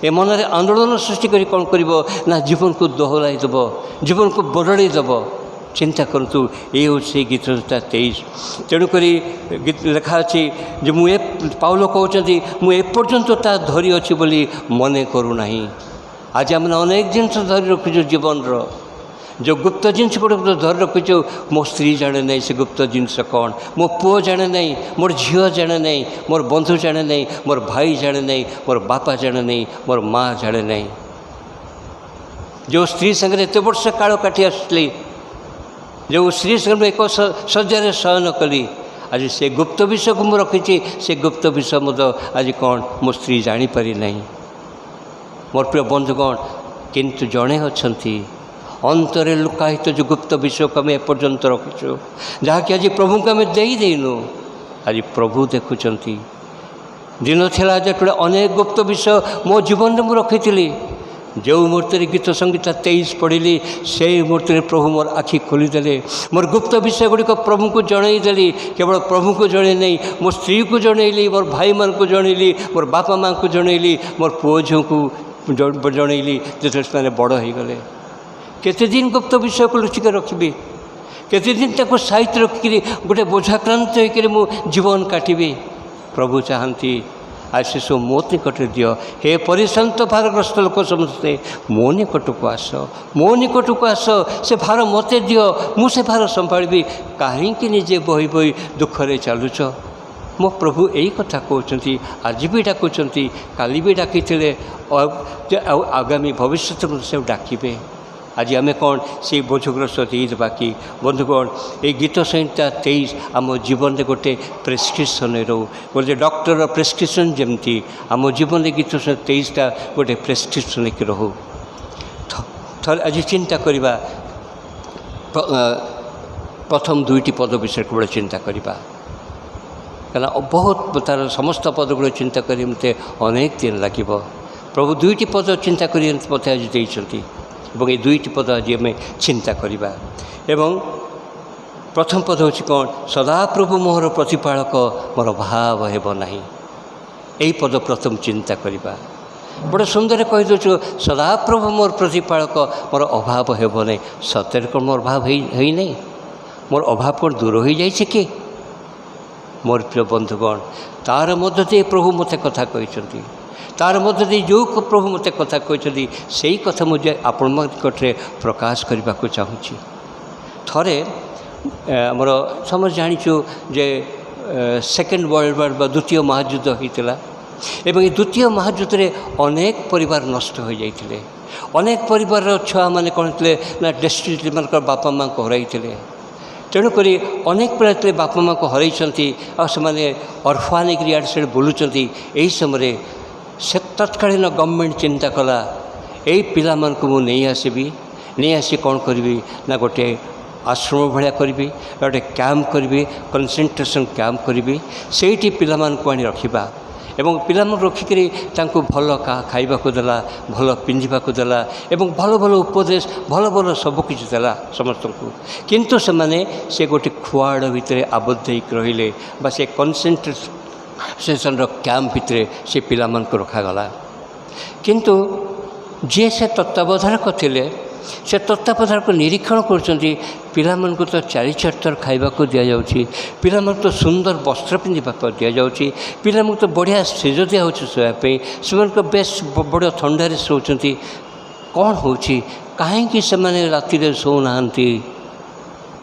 ଏ ମନରେ ଆନ୍ଦୋଳନ ସୃଷ୍ଟି କରି କ'ଣ କରିବ ନା ଜୀବନକୁ ଦୋହରାଇ ଦେବ, ଜୀବନକୁ ବଦଳାଇ ଦେବ। ଚିନ୍ତା କରନ୍ତୁ, ଏ ହେଉଛି ସେଇ ଗୀତ ସଂହିତା 23। ତେଣୁକରି ଲେଖା ଅଛି ଯେ ପାଉଲ କହୁଛନ୍ତି ମୁଁ ଏପର୍ଯ୍ୟନ୍ତ ତା ଧରିଅଛି ବୋଲି ମନେ କରୁନାହିଁ। ଆଜି ଆମେ ଅନେକ ଜିନିଷ ଧରି ରଖୁଛୁ ଜୀବନର, ଯେଉଁ ଗୁପ୍ତ ଜିନିଷ ଗୁଡ଼ିକ ଧରି ରଖିଛୁ, ମୋ ସ୍ତ୍ରୀ ଜାଣେ ନାହିଁ ସେ ଗୁପ୍ତ ଜିନିଷ କ'ଣ, ମୋ ପୁଅ ଜାଣେ ନାହିଁ, ମୋର ଝିଅ ଜାଣେ ନାହିଁ, ମୋର ବନ୍ଧୁ ଜାଣେ ନାହିଁ, ମୋର ଭାଇ ଜାଣେ ନାହିଁ, ମୋର ବାପା ଜାଣେ ନାହିଁ, ମୋର ମା' ଜାଣେ ନାହିଁ। ଯେଉଁ ସ୍ତ୍ରୀ ସାଙ୍ଗରେ ଏତେ ବର୍ଷ କାଳ କାଟି ଆସିଲି, ଯେଉଁ ସ୍ତ୍ରୀ ସାଙ୍ଗରେ ଏକ ଶଯ୍ୟାରେ ଶୟନ କଲି, ଆଜି ସେ ଗୁପ୍ତ ବିଷୟକୁ ମୁଁ ରଖିଛି, ସେ ଗୁପ୍ତ ବିଷୟ ମଧ୍ୟ ଆଜି କ'ଣ ମୋ ସ୍ତ୍ରୀ ଜାଣିପାରି ନାହିଁ। ମୋର ପ୍ରିୟ ବନ୍ଧୁଗଣ, କିନ୍ତୁ ଜଣେ ଅଛନ୍ତି ଅନ୍ତରରେ ଲୁକାୟିତ ଯେଉଁ ଗୁପ୍ତ ବିଷୟକୁ ଆମେ ଏପର୍ଯ୍ୟନ୍ତ ରଖିଛୁ, ଯାହାକି ଆଜି ପ୍ରଭୁଙ୍କୁ ଆମେ ଦେଇନୁ, ଆଜି ପ୍ରଭୁ ଦେଖୁଛନ୍ତି। ଦିନ ଥିଲା ଯେତେବେଳେ ଅନେକ ଗୁପ୍ତ ବିଷୟ ମୋ ଜୀବନରେ ମୁଁ ରଖିଥିଲି, ଯେଉଁ ମୁହୂର୍ତ୍ତରେ ଗୀତ ସଙ୍ଗୀତ 23 ପଢ଼ିଲି, ସେଇ ମୁହୂର୍ତ୍ତରେ ପ୍ରଭୁ ମୋର ଆଖି ଖୋଲିଦେଲେ। ମୋର ଗୁପ୍ତ ବିଷୟ ଗୁଡ଼ିକ ପ୍ରଭୁଙ୍କୁ ଜଣାଇଦେଲି। କେବଳ ପ୍ରଭୁଙ୍କୁ ଜଣାଇ ନାହିଁ, ମୋ ସ୍ତ୍ରୀକୁ ଜଣାଇଲି, ମୋର ଭାଇମାନଙ୍କୁ ଜଣାଇଲି, ମୋର ବାପା ମାଆଙ୍କୁ ଜଣାଇଲି, ମୋର ପୁଅ ଝିଅଙ୍କୁ ଜଣାଇଲି। ଯେତେବେଳେ ସେମାନେ ବଡ଼ ହୋଇଗଲେ, କେତେଦିନ ଗୁପ୍ତ ବିଷୟକୁ ଲୁଚିକି ରଖିବି? କେତେଦିନ ତାକୁ ସାଇତି ରଖିକିରି ଗୋଟେ ବୋଝାକ୍ରାନ୍ତ ହୋଇକରି ମୁଁ ଜୀବନ କାଟିବି? ପ୍ରଭୁ ଚାହାନ୍ତି ଆଜି ସେସବୁ ମୋ ନିକଟରେ ଦିଅ। ହେ ପରିଶ୍ରାନ୍ତ ଭାରଗ୍ରସ୍ତ ଲୋକ ସମସ୍ତେ ମୋ ନିକଟକୁ ଆସ, ମୋ ନିକଟକୁ ଆସ, ସେ ଭାର ମୋତେ ଦିଅ, ମୁଁ ସେ ଭାର ସମ୍ଭାଳିବି। କାହିଁକି ନିଜେ ବହି ବହି ଦୁଃଖରେ ଚାଲୁଛ? ମୋ ପ୍ରଭୁ ଏଇ କଥା କହୁଛନ୍ତି, ଆଜି ବି ଡାକୁଛନ୍ତି, କାଲି ବି ଡାକିଥିଲେ, ଆଉ ଆଗାମୀ ଭବିଷ୍ୟତରେ ସେ ଡାକିବେ। ଆଜି ଆମେ କ'ଣ ସେଇ ବୋଝଗ୍ରସ୍ତ ଦେଇଦେବା କି? ବନ୍ଧୁଗଣ, ଏଇ ଗୀତ ସଂହିତା 23 ଆମ ଜୀବନରେ ଗୋଟେ ପ୍ରେସ୍କ୍ରିପସନ୍ ରହୁ, ଗୋଟେ ଡକ୍ଟରର ପ୍ରେସ୍କ୍ରିପସନ୍ ଯେମିତି ଆମ ଜୀବନରେ ଗୀତ ସଂହିତା 23ଟା ଗୋଟେ ପ୍ରେସ୍କ୍ରିପସନ୍ ହେଇକି ରହୁ। ଥରେ ଆଜି ଚିନ୍ତା କରିବା, ପ୍ରଥମ 2ଟି ପଦ ବିଷୟରେ କେବଳ ଚିନ୍ତା କରିବା, କାରଣ ବହୁତ ତାର ସମସ୍ତ ପଦଗୁଡ଼ିକ ଚିନ୍ତା କରି ମୋତେ ଅନେକ ଦିନ ଲାଗିବ। ପ୍ରଭୁ 2ଟି ପଦ ଚିନ୍ତା କରି ମୋତେ ଆଜି ଦେଇଛନ୍ତି ଏବଂ এই 2ଟି ପଦ ଆଜି ଆମେ ଚିନ୍ତା କରିବା। ଏବଂ ପ୍ରଥମ ପଦ ହେଉଛି କ'ଣ? ସଦାପ୍ରଭୁ ମୋହର ପ୍ରତିପାଳକ, ମୋର ଅଭାବ ହେବ ନାହିଁ। এই ପଦ ପ୍ରଥମ ଚିନ୍ତା କରିବା। ବଡ଼ ସୁନ୍ଦର କହିଦେଉଛୁ, ସଦାପ୍ରଭୁ ମୋର ପ୍ରତିପାଳକ, ମୋର ଅଭାବ ହେବ ନାହିଁ। ସତରେ କ'ଣ ମୋର ଅଭାବ ହେଇନାହିଁ? ମୋର ଅଭାବ କ'ଣ ଦୂର ହୋଇଯାଇଛି କି? ମୋର ପ୍ରିୟ ବନ୍ଧୁଗଣ, ତାର ମଧ୍ୟ ଦେଇ ପ୍ରଭୁ ମୋତେ କଥା କହିଛନ୍ତି। ତାର ମଧ୍ୟ ଦେଇ ଯେଉଁ ପ୍ରଭୁ ମୋତେ କଥା କହିଛନ୍ତି, ସେଇ କଥା ମୁଁ ଯେ ଆପଣଙ୍କ ନିକଟରେ ପ୍ରକାଶ କରିବାକୁ ଚାହୁଁଛି। ଥରେ ଆମର ସମସ୍ତେ ଜାଣିଛୁ ଯେ ସେକେଣ୍ଡ ୱାର୍ଲଡ଼ ୱାର୍ ବା ଦ୍ୱିତୀୟ ମହାଯୁଦ୍ଧ ହୋଇଥିଲା ଏବଂ ଏ ଦ୍ୱିତୀୟ ମହାଯୁଦ୍ଧରେ ଅନେକ ପରିବାର ନଷ୍ଟ ହୋଇଯାଇଥିଲେ। ଅନେକ ପରିବାରର ଛୁଆମାନେ କ'ଣ ହେଇଥିଲେ ନା ଡେଷ୍ଟିନେଟ୍ ମାନଙ୍କର ବାପା ମାଆଙ୍କୁ ହରାଇଥିଲେ। ତେଣୁକରି ଅନେକ ପିଲା ଯେତେବେଳେ ବାପା ମାଆଙ୍କୁ ହରାଇଛନ୍ତି ଆଉ ସେମାନେ ଅର୍ଫାନ୍ ହେଇକିରି ଇଆଡ଼େ ସିଆଡ଼େ ବୁଲୁଛନ୍ତି, ଏହି ସମୟରେ ସେ ତତ୍କାଳୀନ ଗଭର୍ଣ୍ଣମେଣ୍ଟ ଚିନ୍ତା କଲା, ଏଇ ପିଲାମାନଙ୍କୁ ମୁଁ ନେଇ ଆସି କ'ଣ କରିବି ନା ଗୋଟେ ଆଶ୍ରମ ଭଳିଆ କରିବି, ଗୋଟେ କ୍ୟାମ୍ପ କରିବି, କନସେଣ୍ଟ୍ରେସନ୍ କ୍ୟାମ୍ପ କରିବି। ସେଇଠି ପିଲାମାନଙ୍କୁ ଆଣି ରଖିବା ଏବଂ ପିଲାମାନଙ୍କୁ ରଖିକରି ତାଙ୍କୁ ଭଲ ଖାଇବାକୁ ଦେଲା, ଭଲ ପିନ୍ଧିବାକୁ ଦେଲା ଏବଂ ଭଲ ଭଲ ଉପଦେଶ, ଭଲ ଭଲ ସବୁକିଛି ଦେଲା ସମସ୍ତଙ୍କୁ। କିନ୍ତୁ ସେମାନେ ସେ ଗୋଟେ ଖୁଆଡ଼ ଭିତରେ ଆବଦ୍ଧ ହେଇକି ରହିଲେ ବା ସେ କନସେଣ୍ଟ୍ରେସନ୍ର କ୍ୟାମ୍ପ ଭିତରେ ସେ ପିଲାମାନଙ୍କୁ ରଖାଗଲା। କିନ୍ତୁ ଯିଏ ସେ ତତ୍ତ୍ୱାବଧାରକ ଥିଲେ, ସେ ତତ୍ତ୍ୱାବଧାରକ ନିରୀକ୍ଷଣ କରୁଛନ୍ତି, ପିଲାମାନଙ୍କୁ ତ 4 ଥର ଖାଇବାକୁ ଦିଆଯାଉଛି, ପିଲାମାନଙ୍କୁ ତ ସୁନ୍ଦର ବସ୍ତ୍ର ପିନ୍ଧିବାକୁ ଦିଆଯାଉଛି, ପିଲାମାନଙ୍କୁ ତ ବଢ଼ିଆ ସେଜ ଦିଆହେଉଛି ଶୋଇବା ପାଇଁ, ସେମାନଙ୍କ ବେଶ ବଡ଼ ଥଣ୍ଡାରେ ଶୋଉଛନ୍ତି। କ'ଣ ହେଉଛି? କାହିଁକି ସେମାନେ ରାତିରେ ଶୋଉନାହାନ୍ତି?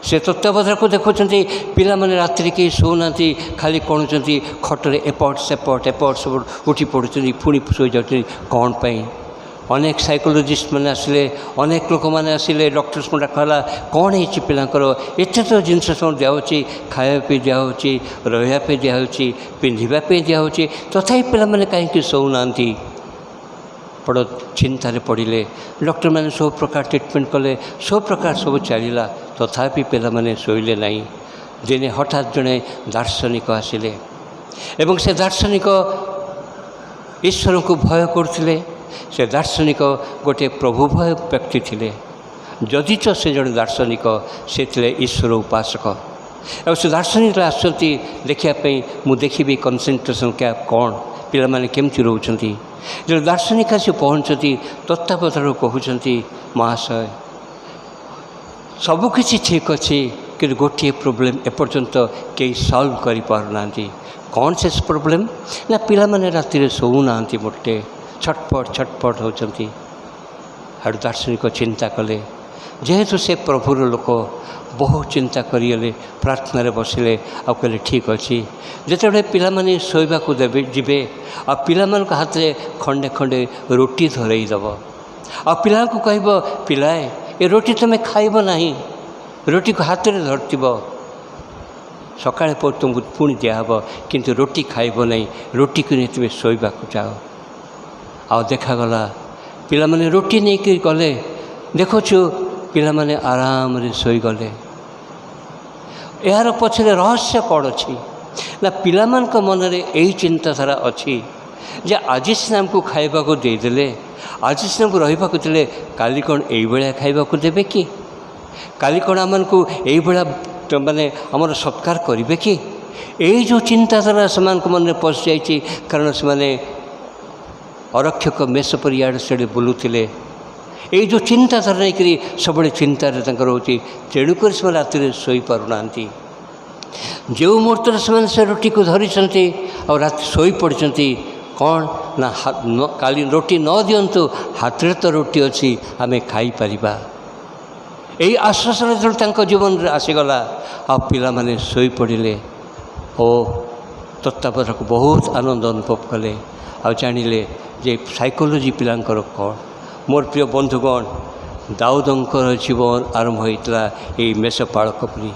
ସେ ତତ୍ତ୍ୱାବଧାରକ ଦେଖୁଛନ୍ତି ପିଲାମାନେ ରାତିରେ କେହି ଶୋଉନାହାନ୍ତି, ଖାଲି କଣୁଛନ୍ତି ଖଟରେ ଏପଟ ସେପଟ ଉଠି ପଡ଼ୁଛନ୍ତି, ପୁଣି ଶୋଇଯାଉଛନ୍ତି। କ'ଣ ପାଇଁ? ଅନେକ ସାଇକୋଲୋଜିଷ୍ଟ ମାନେ ଆସିଲେ, ଅନେକ ଲୋକମାନେ ଆସିଲେ, ଡକ୍ଟର୍ସଙ୍କୁ ଡାକା ହେଲା, କ'ଣ ହେଇଛି ପିଲାଙ୍କର? ଏତେ ତ ଜିନିଷ ସବୁ ଦିଆହେଉଛି, ଖାଇବା ପାଇଁ ଦିଆହେଉଛି, ରହିବା ପାଇଁ ଦିଆହେଉଛି, ପିନ୍ଧିବା ପାଇଁ ଦିଆହେଉଛି, ତଥାପି ପିଲାମାନେ କାହିଁକି ଶୋଉନାହାନ୍ତି? ବଡ଼ ଚିନ୍ତାରେ ପଡ଼ିଲେ। ଡକ୍ଟରମାନେ ସବୁ ପ୍ରକାର ଟ୍ରିଟମେଣ୍ଟ କଲେ, ସବୁ ପ୍ରକାର ସବୁ ଚାଲିଲା, ତଥାପି ପିଲାମାନେ ଶୋଇଲେ ନାହିଁ। ଦିନେ ହଠାତ୍ ଜଣେ ଦାର୍ଶନିକ ଆସିଲେ ଏବଂ ସେ ଦାର୍ଶନିକ ଈଶ୍ୱରଙ୍କୁ ଭୟ କରୁଥିଲେ। ସେ ଦାର୍ଶନିକ ଗୋଟିଏ ପ୍ରଭୁଭୟ ବ୍ୟକ୍ତି ଥିଲେ। ଯଦିଚ ସେ ଜଣେ ଦାର୍ଶନିକ, ସେ ଥିଲେ ଈଶ୍ୱର ଉପାସକ। ଆଉ ସେ ଦାର୍ଶନିକ ଆସୁଛନ୍ତି ଦେଖିବା ପାଇଁ, ମୁଁ ଦେଖିବି କନସେଣ୍ଟ୍ରେସନ୍ କ୍ୟାମ୍ପ କ'ଣ, ପିଲାମାନେ କେମିତି ରହୁଛନ୍ତି। ଯେତେବେଳେ ଦାର୍ଶନିକ ଆସି ପହଞ୍ଚନ୍ତି, ତତ୍ତ୍ୱାବଧାରକ କହୁଛନ୍ତି, ମହାଶୟ ସବୁକିଛି ଠିକ୍ ଅଛି, କିନ୍ତୁ ଗୋଟିଏ ପ୍ରୋବ୍ଲେମ୍ ଏପର୍ଯ୍ୟନ୍ତ କେହି ସଲ୍ଭ କରିପାରୁନାହାନ୍ତି। କ'ଣ ସେ ପ୍ରୋବ୍ଲେମ୍? ନା ପିଲାମାନେ ରାତିରେ ଶୋଉନାହାନ୍ତି, ମୋଟେ ଛଟପଟ ହେଉଛନ୍ତି। ଆଡ଼ୁ ଦାର୍ଶନିକ ଚିନ୍ତା କଲେ, जेहेतु से प्रभुर लोक बहुत चिंता करिगले प्रार्थना बसिले आ कहले ठीक अच्छी जिते पिलामाने शोवाक देवे जीवे आ पिला हाथ में खंडे खंडे रोटी धरईदेव आ पिला को कहब पिलाए ये रोटी तुम्हें खाइब नहीं रोटी को हाथ में धरतीब सकाଳେ तुमको पुणी दिहब किंतु रोटी खाइब नहीं रोटी को नहीं तुम्हें शोवाक जाओ आ देखागला पिला माने रोटी नहीं कि गले देखुचु पिला माने आराम रे सोई गले यार पछरे रहस्य कौन अच्छी ना पिला मान को मन रे यही चिंताधारा अच्छी जे आज सिना हमको खाइबा को देदेले आज सिना हमको रहिबा को देले काली कौन यही भाया खाइबा को देबे कि काली कौन आम को यही भाया माने आमर सत्कार करेंगे कि यही जो चिंताधारा से मन में पशि जाइए कारण से अरक्षक मेष पर इे से बुलूले यही जो चिंताधारा नहीं करी सब चिंतार रोचे तेणुक से राति शोई पारना जो मुहूर्त से रोटी को धरी और रात शोई पड़ती कौन ना काली रोटी न दिंतु हाथ में तो रोटी अच्छी आम खाईपर यही आश्वासन जो जीवन में आसीगला आ पिला माने शोई पड़े और तत्तावधान को बहुत आनंद अनुभव कले आ जानिले जे साइकोलोजी पिलांकर कौन मोर प्रिय बंधुगण दाऊदंकर जीवन आरंभ होता ये मेषपाड़क परी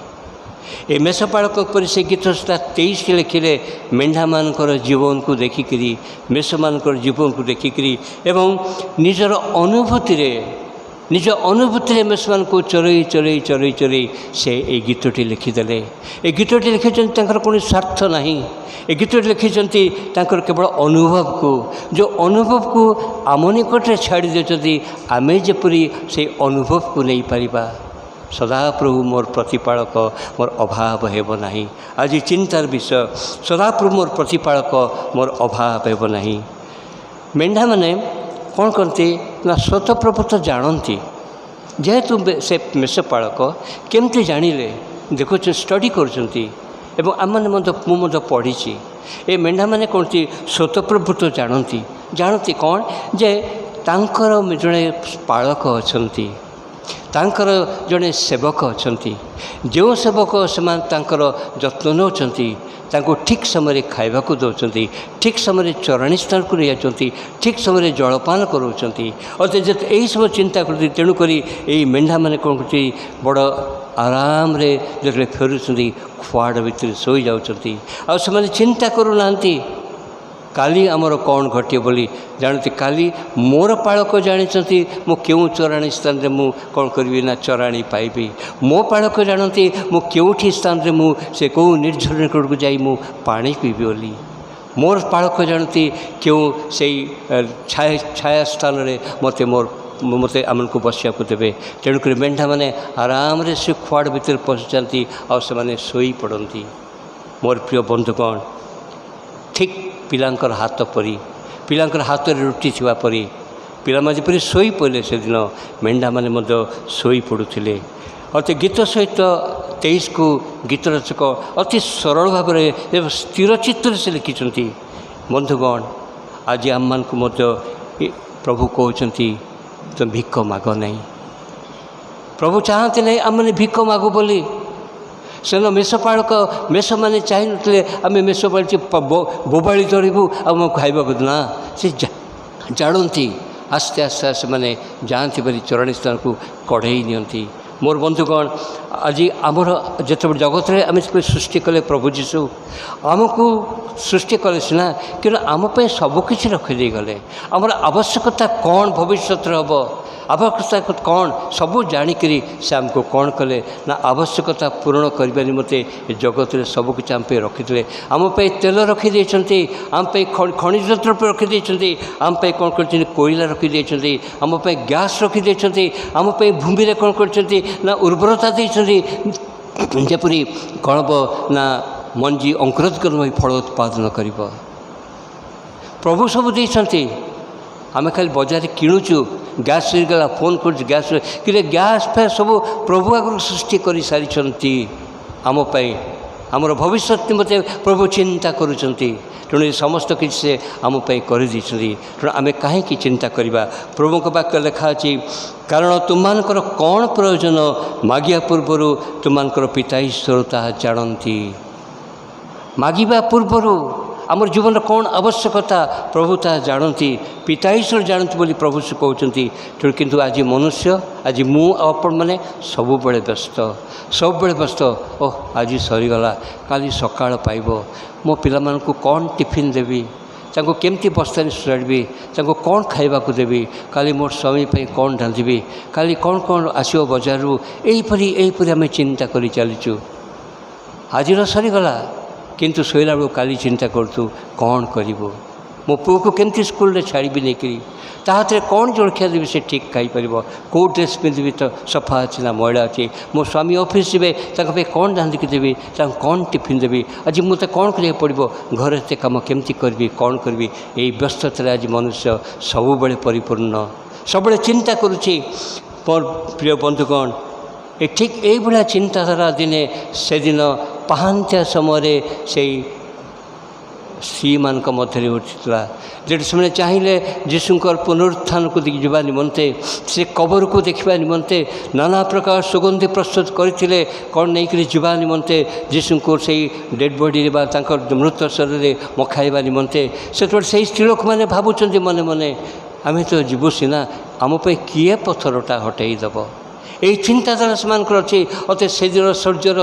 ये मेषपाड़क परी से गीत 23 के लिखिले मेढ़ा मानकर जीवन को देखिकी मेष मानकर जीवन को देखिकी एवं निजर निज अनुभूति मेष मान को चरई चरई चरई चरई से ये गीतटी लिखिदेले ये गीतटी लिखिं कौन स्वार्थ ना ये गीतटी लिखिं केवल अनुभव को जो अनुभव को आम निकट छाड़ी देते आम जपरी से अनुभव को नहीं पारिबा सदाप्रभु मोर प्रतिपालक मोर अभाव हेब नहीं आज चिंतार विषय सदाप्रभु मोर प्रतिपालक मोर अभाव हेब नहीं मेढ़ा माने कौन करते ना स्वतःप्रभु तो जानती जेहेतु से मेषपालक केमती जानिले देखु स्टडी कर आम पढ़ी ये मेढ़ा माने कौन स्वतःप्रभु तो जानती कौन जे तांकर जड़े पालक अच्छा तांकर जड़े सेवक अच्छा जो सेवक से जत्न नौकरी ठीक समय खाइबा को दौरान ठीक समय चरणी स्थान को ले जाती ठीक समय जलपान कराऊँच और यही सब चिंता करती तेणुक यही मेढ़ा मैंने कौन कर बड़ आराम रे जो फेरुंट खुआड़ भितर शोई जाती आ चिंता करूना काली आमर कौन घटे बोली जानती काली मोर पालक जानी मु क्यों चराणी स्थान में मु कौन करी ना चराणी पाइबी मो पालक जानती मु क्योंठी स्थान में मुझे कौ निर्झर को जाई मु पानी पीबी बोली मोर पालक जानती क्यों से छाया स्थान में मत मते आम को बसिया को देवे तेणुक मेढ़ा मैंने आराम रे से खुआड़ भितर पशि जाती आने शोई पड़ती मोर प्रिय बंधुगण ठीक पिलांकर हाथ परी पिलांकर हाथ में रुटी थिबा परी पिला माने परी शोई पड़े से दिन मेढ़ा माने शोई पड़ुथिले अति गीत सहित 23 को गीत रचक अति सरल भाव में स्थिर चित्त से लिखिं बंधुगण आज आम मान को प्रभु कहते तुम भिक्ख माग नहीं प्रभु चाहते नहीं आम मैंने भिक्ख मागु बोली से मेषपालक मेष मैंने चाह नुले आम मेष पाली बोबाड़ी धरबू आम खाइबा ना से जानती आस्ते आस्ते आस्ते मैंने जाती बारी चरणी स्थान को कढ़ई नियंती मोर बंधुगण आज आमर जो जगत में आम सृष्टि कले प्रभु जीशु आमको सृष्टि कले सीना कि आमपाई सबकि रखिदे गले आमर आवश्यकता कौन भविष्य हम आवश्यकता कौन सबू जाणिकी से आमको कौन कले ना आवश्यकता पूरण करने निमते जगत में सबकि आम रखिते आमपाई तेल रखिदे आमपाई खनिज द्रव्य रखिदे आमपाई कौन कर कोयला रखिदे आमपाई गैस रखिदे आमपाई भूमि में कौन कर ना उर्वरता देते जपरी कणब ना मंजी अंकुरोत्कलन फल उत्पादन कर प्रभु सब देते आम खाली बजार किणुचु गैस सरीगला फोन कर गैस कि गैस फैस सब प्रभु आगुरी सृष्टि कर सारी आमपाई ଆମର ଭବିଷ୍ୟତ ନିମନ୍ତେ ପ୍ରଭୁ ଚିନ୍ତା କରୁଛନ୍ତି। ତେଣୁ ଏ ସମସ୍ତ କିଛି ସେ ଆମ ପାଇଁ କରିଦେଇଛନ୍ତି। ତେଣୁ ଆମେ କାହିଁକି ଚିନ୍ତା କରିବା? ପ୍ରଭୁଙ୍କ ବାକ୍ୟ ଲେଖା ଅଛି, କାରଣ ତୁମମାନଙ୍କର କ'ଣ ପ୍ରୟୋଜନ ମାଗିବା ପୂର୍ବରୁ ତୁମମାନଙ୍କର ପିତା ଈଶ୍ୱର ତାହା ଜାଣନ୍ତି। ମାଗିବା ପୂର୍ବରୁ ଆମର ଜୀବନର କ'ଣ ଆବଶ୍ୟକତା ପ୍ରଭୁ ତାହା ଜାଣନ୍ତି, ପିତା ଈଶ୍ୱର ଜାଣନ୍ତି ବୋଲି ପ୍ରଭୁ ସେ କହୁଛନ୍ତି। ତେଣୁ କିନ୍ତୁ ଆଜି ମନୁଷ୍ୟ, ଆଜି ମୁଁ ଆଉ ଆପଣମାନେ ସବୁବେଳେ ବ୍ୟସ୍ତ। ଓହ ଆଜି ସରିଗଲା, କାଲି ସକାଳ ପାଇବ, ମୋ ପିଲାମାନଙ୍କୁ କ'ଣ ଟିଫିନ୍ ଦେବି, ତାଙ୍କୁ କେମିତି ବସ୍ତାରେ ସୁଧାରିବି, ତାଙ୍କୁ କ'ଣ ଖାଇବାକୁ ଦେବି, କାଲି ମୋ ସ୍ୱାମୀ ପାଇଁ କ'ଣ ରାନ୍ଧିବି, କାଲି କ'ଣ ଆସିବ ବଜାରରୁ, ଏହିପରି ଆମେ ଚିନ୍ତା କରି ଚାଲିଛୁ। ଆଜିର ସରିଗଲା, କିନ୍ତୁ ଶୋଇଲା ବେଳକୁ କାଲି ଚିନ୍ତା କରୁଛୁ କ'ଣ କରିବୁ, ମୋ ପୁଅକୁ କେମିତି ସ୍କୁଲରେ ଛାଡ଼ିବି ନେଇକରି, ତା ହାତରେ କ'ଣ ଜଳଖିଆ ଦେବି ସେ ଠିକ୍ ଖାଇପାରିବ, କେଉଁ ଡ୍ରେସ୍ ପିନ୍ଧିବି ତ ସଫା ଅଛି ନା ମଇଳା ଅଛି, ମୋ ସ୍ୱାମୀ ଅଫିସ୍ ଯିବେ ତାଙ୍କ ପାଇଁ କ'ଣ ରାନ୍ଧିକି ଦେବି, ତାଙ୍କୁ କ'ଣ ଟିଫିନ୍ ଦେବି, ଆଜି ମୋତେ କ'ଣ କରିବାକୁ ପଡ଼ିବ, ଘରେ ଏତେ କାମ କେମିତି କରିବି, କ'ଣ କରିବି। ଏହି ବ୍ୟସ୍ତତାରେ ଆଜି ମନୁଷ୍ୟ ସବୁବେଳେ ପରିପୂର୍ଣ୍ଣ, ସବୁବେଳେ ଚିନ୍ତା କରୁଛି। ମୋର ପ୍ରିୟ ବନ୍ଧୁଗଣ, ଠିକ୍ ଏଇଭଳିଆ ଚିନ୍ତାଧାରା ଦିନେ ସେଦିନ ପାହାନ୍ତିଆ ସମୟରେ ସେଇ ସ୍ତ୍ରୀମାନଙ୍କ ମଧ୍ୟରେ ଉଠିଥିଲା, ଯେଠି ସେମାନେ ଚାହିଁଲେ ଯୀଶୁଙ୍କର ପୁନରୁତ୍ଥାନକୁ ଯିବା ନିମନ୍ତେ, ସେ କବରକୁ ଦେଖିବା ନିମନ୍ତେ ନାନା ପ୍ରକାର ସୁଗନ୍ଧି ପ୍ରସ୍ତୁତ କରିଥିଲେ, କ'ଣ ନେଇକରି ଯିବା ନିମନ୍ତେ ଯୀଶୁଙ୍କୁ ସେଇ ଡେଡ଼୍ ବଡ଼ିରେ ବା ତାଙ୍କର ମୃତ ଶରୀରରେ ମଖାଇବା ନିମନ୍ତେ। ସେତେବେଳେ ସେଇ ସ୍ତ୍ରୀ ଲୋକମାନେ ଭାବୁଛନ୍ତି ମନେ ମନେ, ଆମେ ତ ଯିବୁ ସିନା, ଆମ ପାଇଁ କିଏ ପଥରଟା ହଟେଇ ଦେବ। এই ଚିନ୍ତାଧାରା ସେମାନଙ୍କର ଅଛି। ଅତେ ସେଦିନ ସୂର୍ଯ୍ୟର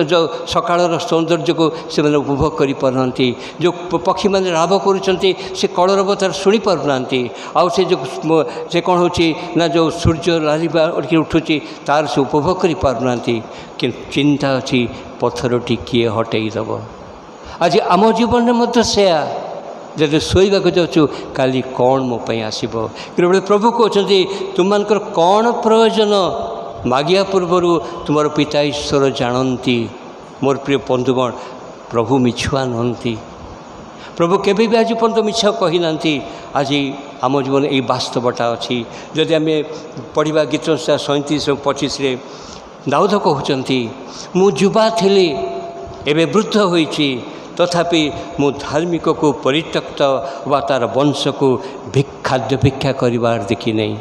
ଯେଉଁ ସକାଳର ସୌନ୍ଦର୍ଯ୍ୟକୁ ସେମାନେ ଉପଭୋଗ କରିପାରୁନାହାନ୍ତି। ଯେଉଁ ପକ୍ଷୀମାନେ ରାବ କରୁଛନ୍ତି ସେ କଳରବତାର ଶୁଣିପାରୁନାହାନ୍ତି। ଆଉ ସେ କ'ଣ ହେଉଛି ନା ଯେଉଁ ସୂର୍ଯ୍ୟ ଲାଲିବା ଉଠୁଛି ତାର ସେ ଉପଭୋଗ କରିପାରୁନାହାନ୍ତି। କିନ୍ତୁ ଚିନ୍ତା ଅଛି ପଥରଟି କିଏ ହଟେଇ ଦେବ। ଆଜି ଆମ ଜୀବନରେ ମଧ୍ୟ ସେୟା, ଯଦି ଶୋଇବାକୁ ଯାଉଛୁ କାଲି କ'ଣ ମୋ ପାଇଁ ଆସିବ। କେବଳ ପ୍ରଭୁ କହୁଛନ୍ତି ତୁମମାନଙ୍କର କ'ଣ ପ୍ରୟୋଜନ ମାଗିବା ପୂର୍ବରୁ ତୁମର ପିତା ଈଶ୍ୱର ଜାଣନ୍ତି। ମୋର ପ୍ରିୟ ବନ୍ଧୁଗଣ, ପ୍ରଭୁ ମିଛୁଆ ନୁହନ୍ତି। ପ୍ରଭୁ କେବେ ବି ଆଜି ପର୍ଯ୍ୟନ୍ତ ମିଛ କହିନାହାନ୍ତି। ଆଜି ଆମ ଜୀବନରେ ଏଇ ବାସ୍ତବଟା ଅଛି। ଯଦି ଆମେ ପଢ଼ିବା ଗୀତ 37-25ରେ ଦାଉଦ କହୁଛନ୍ତି, ମୁଁ ଯୁବା ଥିଲି ଏବେ ବୃଦ୍ଧ ହୋଇଛି, ତଥାପି ମୁଁ ଧାର୍ମିକକୁ ପରିତ୍ୟକ୍ତ ବା ତା'ର ବଂଶକୁ ଖାଦ୍ୟ ଭିକ୍ଷା କରିବାର ଦେଖିନାହିଁ।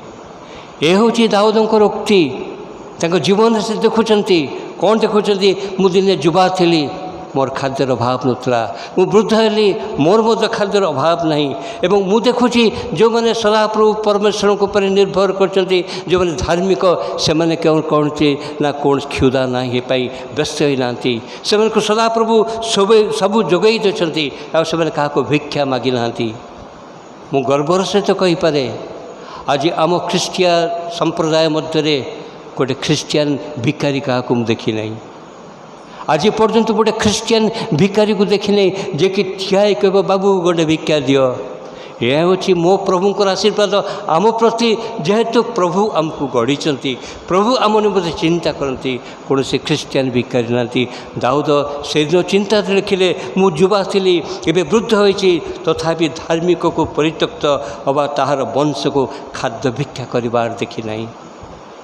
ଏ ହେଉଛି ଦାଉଦଙ୍କର ଉକ୍ତି। ତାଙ୍କ ଜୀବନରେ ସେ ଦେଖୁଛନ୍ତି, କ'ଣ ଦେଖୁଛନ୍ତି, ମୁଁ ଦିନେ ଯୁବା ଥିଲି, ମୋର ଖାଦ୍ୟର ଅଭାବ ନଥିଲା, ମୁଁ ବୃଦ୍ଧ ହେଲି, ମୋର ମଧ୍ୟ ଖାଦ୍ୟର ଅଭାବ ନାହିଁ। ଏବଂ ମୁଁ ଦେଖୁଛି ଯେଉଁମାନେ ସଦାପ୍ରଭୁ ପରମେଶ୍ୱରଙ୍କ ଉପରେ ନିର୍ଭର କରିଛନ୍ତି, ଯେଉଁମାନେ ଧାର୍ମିକ, ସେମାନେ କୌଣସି ନା କୌଣସି କ୍ଷୁଧା ନାହିଁ ପାଇଁ ବ୍ୟସ୍ତ ହୋଇନାହାନ୍ତି। ସେମାନଙ୍କୁ ସଦାପ୍ରଭୁ ସବୁ ଯୋଗାଇ ଦେଉଛନ୍ତି, ଆଉ ସେମାନେ କାହାକୁ ଭିକ୍ଷା ମାଗିନାହାନ୍ତି। ମୁଁ ଗର୍ବର ସହିତ କହିପାରେ, ଆଜି ଆମ ଖ୍ରୀଷ୍ଟିଆନ ସମ୍ପ୍ରଦାୟ ମଧ୍ୟରେ ଗୋଟେ ଖ୍ରୀଷ୍ଟିଆନ ଭିକାରୀ କାହାକୁ ମୁଁ ଦେଖିନାହିଁ। ଆଜି ପର୍ଯ୍ୟନ୍ତ ଗୋଟେ ଖ୍ରୀଷ୍ଟିଆନ ଭିକାରୀକୁ ଦେଖିନାହିଁ ଯେ କି ଠିଆ ହେଇ କହିବ, ବାବୁ ଗୋଟେ ଭିକ୍ଷା ଦିଅ। ଏହା ହେଉଛି ମୋ ପ୍ରଭୁଙ୍କର ଆଶୀର୍ବାଦ ଆମ ପ୍ରତି। ଯେହେତୁ ପ୍ରଭୁ ଆମକୁ ଗଢ଼ିଛନ୍ତି, ପ୍ରଭୁ ଆମ ନିମନ୍ତେ ଚିନ୍ତା କରନ୍ତି, କୌଣସି ଖ୍ରୀଷ୍ଟିଆନ ଭିକାରୀ ନାହାନ୍ତି। ଦାଉଦ ସେଦିନ ଚିନ୍ତାରେ ଲେଖିଲେ, ମୁଁ ଯୁବା ଥିଲି, ଏବେ ବୃଦ୍ଧ ହୋଇଛି, ତଥାପି ଧାର୍ମିକକୁ ପରିତ୍ୟକ୍ତ ଅବା ତାହାର ବଂଶକୁ ଖାଦ୍ୟ ଭିକ୍ଷା କରିବାର ଦେଖିନାହିଁ।